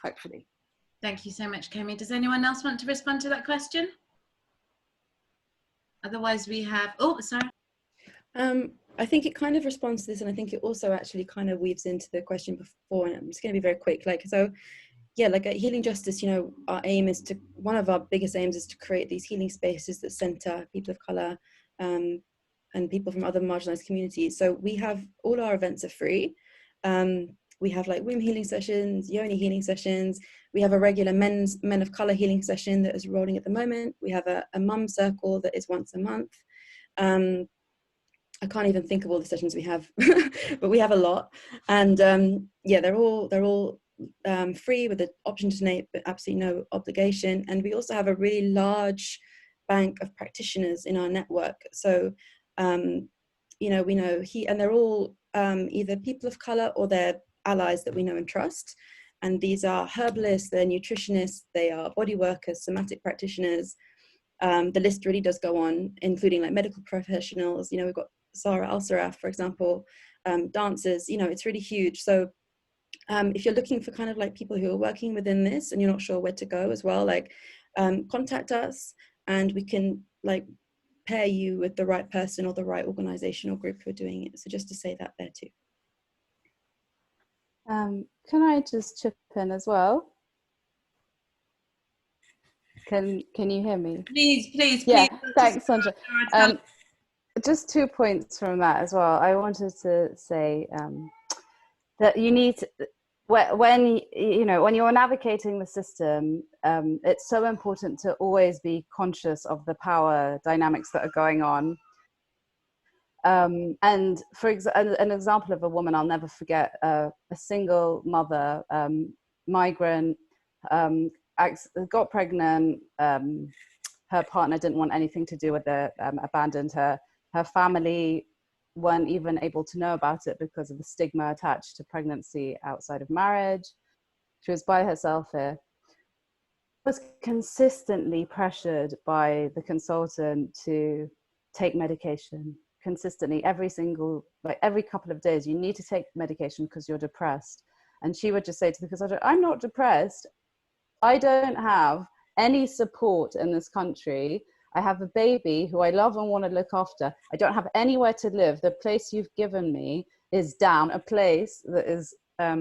hopefully. Thank you so much, Kemi. Does anyone else want to respond to that question? Otherwise we have, oh, sorry. I think it kind of responds to this, and I think it also actually kind of weaves into the question before, and I'm just going to be very quick. Like, so yeah, like at Healing Justice, you know, our aim is to, one of our biggest aims is to create these healing spaces that center people of color and people from other marginalized communities. So we have, all our events are free. We have like womb healing sessions, yoni healing sessions. We have a regular men of color healing session that is rolling at the moment. We have a mum circle that is once a month. I can't even think of all the sessions we have, but we have a lot. And yeah, they're all free with the option to donate, but absolutely no obligation. And we also have a really large bank of practitioners in our network. So, you know, we know and they're all either people of color or they're allies that we know and trust. And these are herbalists, they're nutritionists, they are body workers, somatic practitioners. The list really does go on, including like medical professionals. You know, we've got Sara Alsaraf, for example, dancers, you know, it's really huge. So if you're looking for kind of like people who are working within this and you're not sure where to go as well, like contact us and we can like pair you with the right person or the right organization or group who are doing it. So just to say that there too. Can I just chip in as well? Can you hear me? Please. Yeah, thanks, Sandra. Just 2 points from that as well. I wanted to say that you need to, when you're navigating the system, it's so important to always be conscious of the power dynamics that are going on. And for an example of a woman I'll never forget, a single mother, migrant, got pregnant. Her partner didn't want anything to do with it, abandoned her. Her family weren't even able to know about it because of the stigma attached to pregnancy outside of marriage. She was by herself here. Was consistently pressured by the consultant to take medication consistently, every couple of days. You need to take medication because you're depressed. And she would just say to the consultant, I'm not depressed. I don't have any support in this country. I have a baby who I love and want to look after. I don't have anywhere to live. The place you've given me is down, a place that is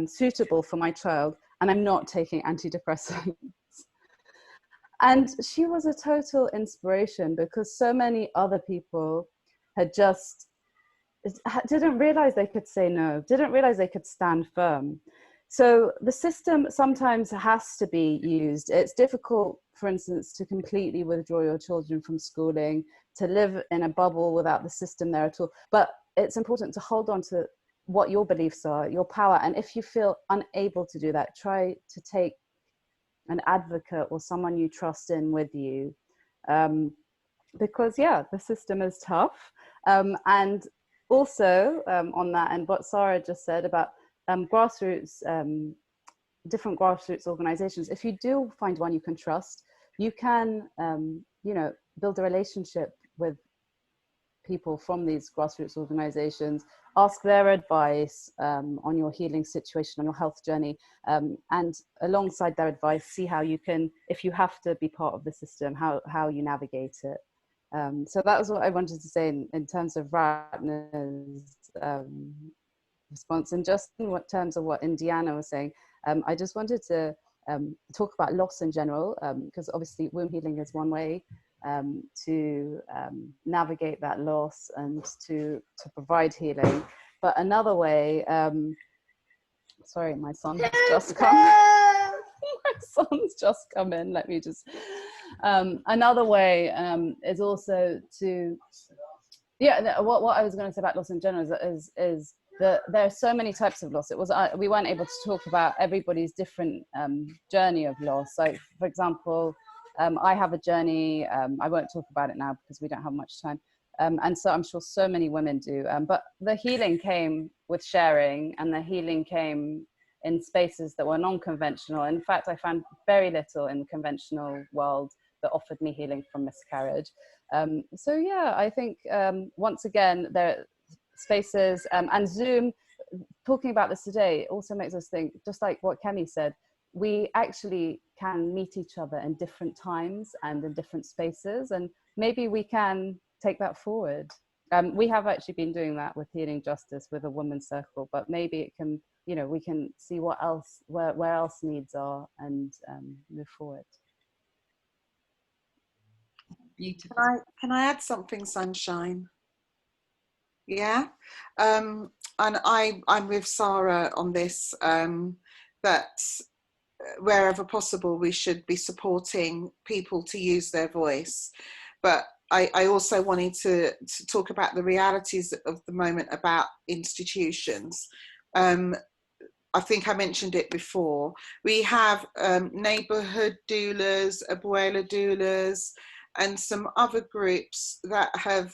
suitable for my child, and I'm not taking antidepressants. And she was a total inspiration because so many other people had just didn't realize they could say no, didn't realize they could stand firm. So the system sometimes has to be used. It's difficult, for instance, to completely withdraw your children from schooling, to live in a bubble without the system there at all. But it's important to hold on to what your beliefs are, your power. And if you feel unable to do that, try to take an advocate or someone you trust in with you. Because, yeah, the system is tough. And also on that, and what Sara just said about grassroots, different grassroots organizations, if you do find one you can trust, you can build a relationship with people from these grassroots organizations, ask their advice on your healing situation, on your health journey, and alongside their advice, see how you can, if you have to be part of the system, how you navigate it. So that was what I wanted to say in terms of Ratna's response. And just in terms of what Indiana was saying, I just wanted to talk about loss in general, because obviously womb healing is one way to navigate that loss and to provide healing. But another way, sorry, my son has just come. My son's just come in. Let me just. Another way is also to, what I was going to say about loss in general is that there are so many types of loss. We weren't able to talk about everybody's different journey of loss. So, for example, I have a journey. I won't talk about it now because we don't have much time. And so I'm sure so many women do. But the healing came with sharing, and the healing came in spaces that were non-conventional. In fact, I found very little in the conventional world that offered me healing from miscarriage. So yeah, I think once again, there are spaces, and Zoom, talking about this today also makes us think, just like what Kemi said, we actually can meet each other in different times and in different spaces, and maybe we can take that forward. We have actually been doing that with Healing Justice with a women's circle, but maybe it can, you know, we can see what else, where else needs are, and move forward. Beautiful. Can I add something, Sunshine? Yeah, and I'm with Sara on this, that wherever possible we should be supporting people to use their voice, but I also wanted to talk about the realities of the moment about institutions. I think I mentioned it before. We have neighbourhood doulas, abuela doulas, and some other groups that have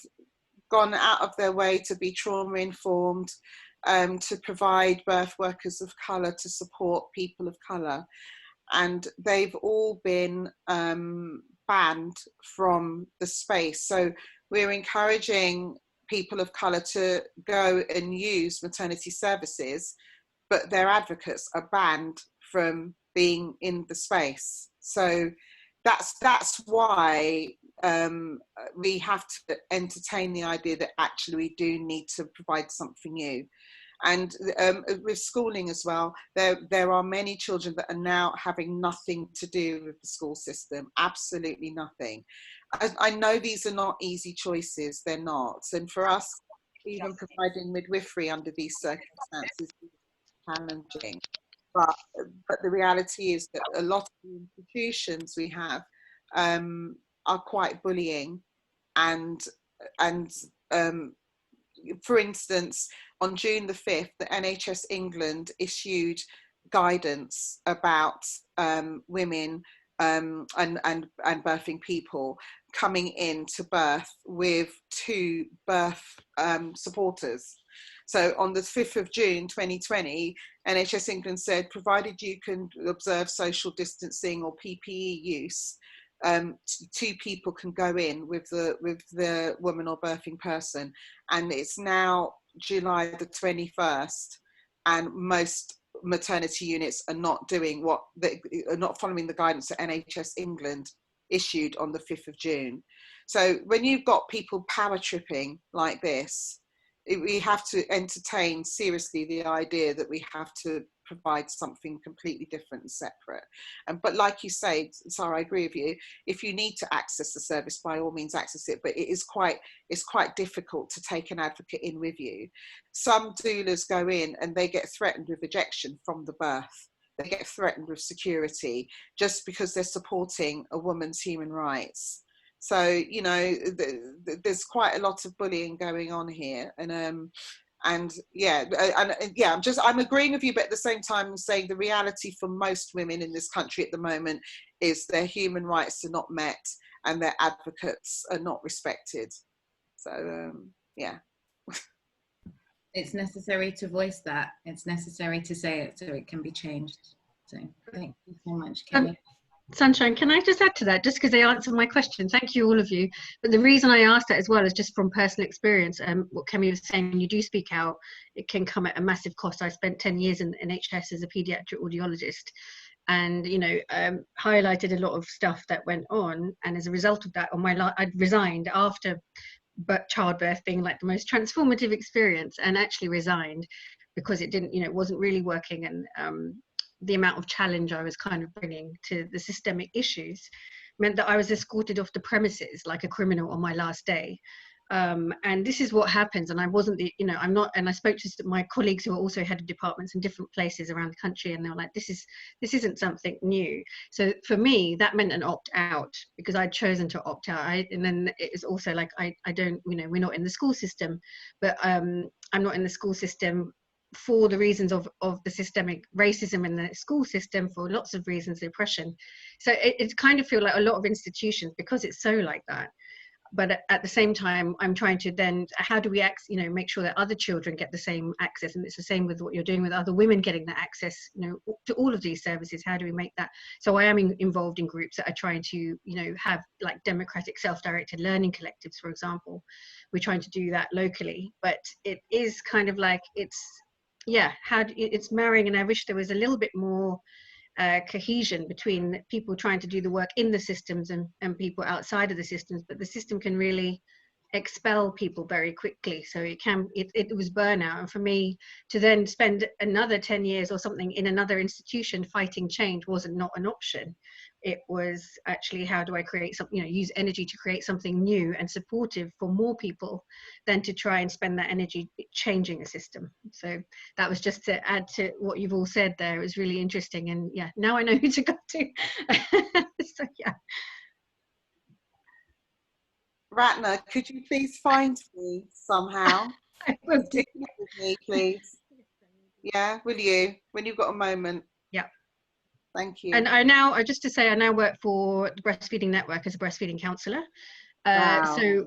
gone out of their way to be trauma-informed, to provide birth workers of colour, to support people of colour. And they've all been banned from the space. So we're encouraging people of colour to go and use maternity services, but their advocates are banned from being in the space. So that's why we have to entertain the idea that actually we do need to provide something new. And with schooling as well, there are many children that are now having nothing to do with the school system, absolutely nothing. I know these are not easy choices, they're not. And for us, even providing midwifery under these circumstances is challenging. But the reality is that a lot of the institutions we have are quite bullying, and for instance, on June the 5th, the NHS England issued guidance about women and birthing people coming in to birth with 2 birth supporters. So on the 5th of June 2020, NHS England said, provided you can observe social distancing or PPE use, 2 people can go in with the woman or birthing person. And it's now July the 21st, and most maternity units are not doing what they are, not following the guidance that NHS England issued on the 5th of June. So when you've got people power tripping like this, we have to entertain seriously the idea that we have to provide something completely different and separate. But like you say, Sara, I agree with you. If you need to access the service, by all means access it, but it's quite difficult to take an advocate in with you. Some doulas go in and they get threatened with ejection from the birth. They get threatened with security just because they're supporting a woman's human rights. So, you know, there's quite a lot of bullying going on here. And I'm agreeing with you, but at the same time I'm saying the reality for most women in this country at the moment is their human rights are not met and their advocates are not respected. So, yeah. It's necessary to voice that. It's necessary to say it so it can be changed. So thank you so much, Kemi. Sunshine, can I just add to that, just because they answered my question? Thank you, all of you. But the reason I asked that as well is just from personal experience. What Kemi was saying, when you do speak out, it can come at a massive cost. I spent 10 years in NHS as a paediatric audiologist, and highlighted a lot of stuff that went on. And as a result of that, I'd resigned after childbirth being like the most transformative experience, and actually resigned because it didn't, it wasn't really working, and the amount of challenge I was kind of bringing to the systemic issues meant that I was escorted off the premises like a criminal on my last day. And this is what happens. And I wasn't I'm not, and I spoke to my colleagues who are also head of departments in different places around the country, and they were like, this isn't something new. So for me, that meant an opt out, because I'd chosen to opt out. And then it was also like, I don't, we're not in the school system, but I'm not in the school system for the reasons of the systemic racism in the school system, for lots of reasons, the oppression. So it kind of feel like a lot of institutions, because it's so like that. But at the same time, I'm trying to then, how do we make sure that other children get the same access? And it's the same with what you're doing with other women getting the access, to all of these services. How do we make that? So I am involved in groups that are trying to, have like democratic self-directed learning collectives, for example. We're trying to do that locally, but it is kind of like, it's marrying, and I wish there was a little bit more cohesion between people trying to do the work in the systems and people outside of the systems. But the system can really expel people very quickly. So it was burnout. And for me to then spend another 10 years or something in another institution fighting change wasn't not an option. It was actually, how do I create something, you know, use energy to create something new and supportive for more people than to try and spend that energy changing a system. So that was just to add to what you've all said there. It was really interesting. And yeah, now I know who to go to. So yeah. Ratna, could you please find me somehow? I will do. With me, please. Yeah, will you? When you've got a moment. Yeah. Thank you. And I now work for the Breastfeeding Network as a breastfeeding counsellor. Wow. So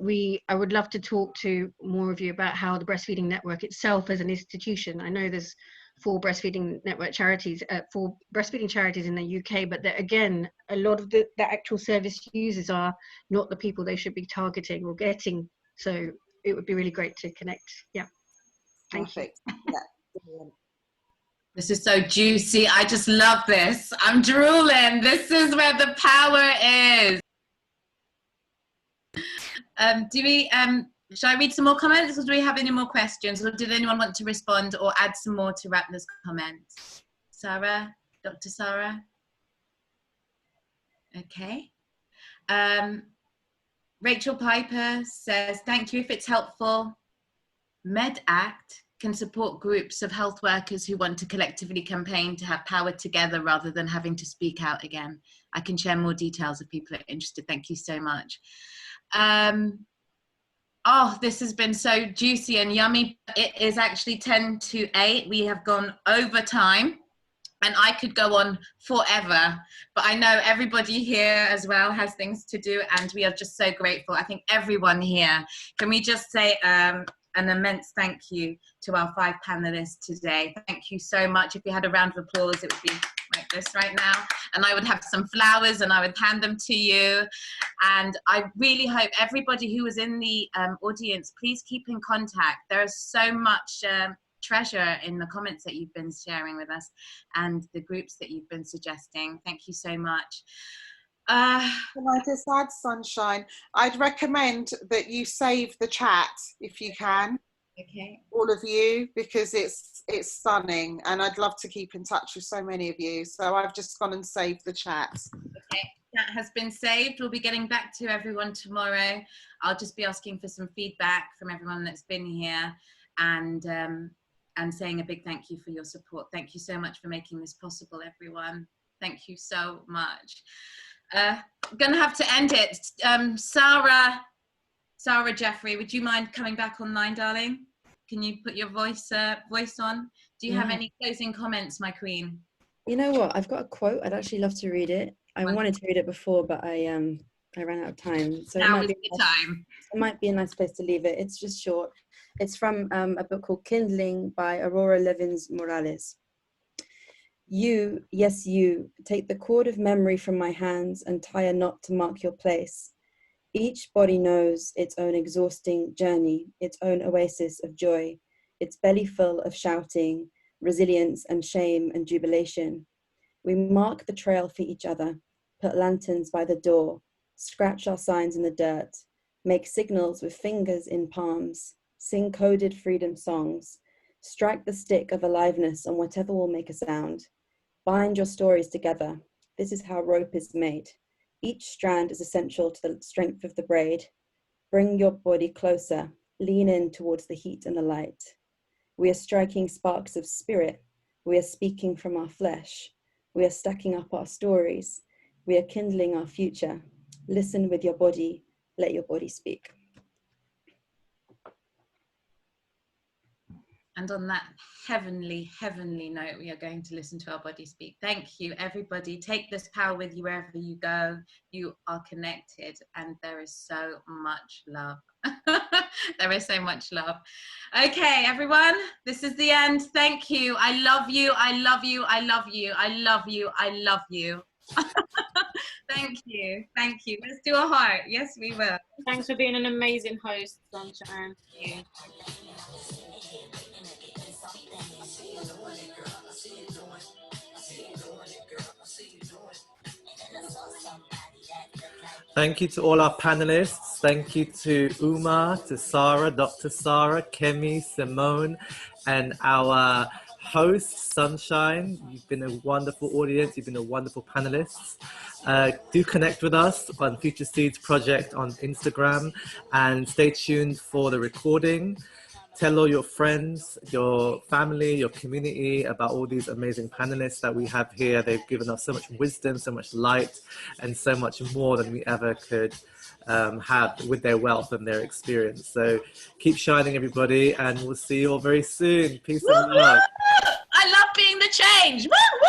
I would love to talk to more of you about how the Breastfeeding Network itself as an institution. I know there's 4 breastfeeding network charities, 4 breastfeeding charities in the UK, but again, a lot of the actual service users are not the people they should be targeting or getting. So it would be really great to connect. Yeah. Perfect. Yeah. This is so juicy. I just love this. I'm drooling. This is where the power is. Shall I read some more comments, or do we have any more questions, or did anyone want to respond or add some more to Ratna's comments? Sara, Dr. Sara? Okay. Rachel Piper says, thank you if it's helpful. MedAct can support groups of health workers who want to collectively campaign to have power together rather than having to speak out again. I can share more details if people are interested. Thank you so much. Oh, this has been so juicy and yummy. It is actually 10 to 8. We have gone over time. And I could go on forever, but I know everybody here as well has things to do, and we are just so grateful. I think everyone here, can we just say an immense thank you to our 5 panelists today. Thank you so much. If you had a round of applause, it would be like this right now. And I would have some flowers and I would hand them to you. And I really hope everybody who was in the audience, please keep in contact. There is so much treasure in the comments that you've been sharing with us and the groups that you've been suggesting. Thank you so much. Can I just add, Sunshine? I'd recommend that you save the chat if you can. Okay. All of you, because it's stunning, and I'd love to keep in touch with so many of you. So I've just gone and saved the chat. Okay, that has been saved. We'll be getting back to everyone tomorrow. I'll just be asking for some feedback from everyone that's been here, and saying a big thank you for your support. Thank you so much for making this possible, everyone. Thank you so much. I'm gonna have to end it. Saara Jaffery, would you mind coming back online, darling? Can you put your voice on? Do you have any closing comments, my queen? You know what? I've got a quote. I'd actually love to read it. I wanted to read it before, but I ran out of time. So now is the time. It might be a nice place to leave it. It's just short. It's from a book called Kindling by Aurora Levins Morales. You, yes you, take the cord of memory from my hands and tie a knot to mark your place. Each body knows its own exhausting journey, its own oasis of joy, its belly full of shouting, resilience and shame and jubilation. We mark the trail for each other, put lanterns by the door, scratch our signs in the dirt, make signals with fingers in palms, sing coded freedom songs, strike the stick of aliveness on whatever will make a sound. Bind your stories together. This is how rope is made. Each strand is essential to the strength of the braid. Bring your body closer. Lean in towards the heat and the light. We are striking sparks of spirit. We are speaking from our flesh. We are stacking up our stories. We are kindling our future. Listen with your body. Let your body speak. And on that heavenly, heavenly note, we are going to listen to our body speak. Thank you, everybody. Take this power with you wherever you go. You are connected, and there is so much love. There is so much love. Okay, everyone, this is the end. Thank you. I love you. I love you. I love you. I love you. I love you. Thank you. Thank you. Let's do a heart. Yes, we will. Thanks for being an amazing host, Sunshine. Thank you. Thank you to all our panelists. Thank you to Uma, to Sara, Dr. Sara, Kemi, Simone, and our host, Sunshine. You've been a wonderful audience. You've been a wonderful panelists. Do connect with us on Future Seeds Project on Instagram, and stay tuned for the recording. Tell all your friends, your family, your community about all these amazing panelists that we have here. They've given us so much wisdom, so much light, and so much more than we ever could have with their wealth and their experience. So keep shining, everybody, and we'll see you all very soon. Peace and love. I love being the change. Woo!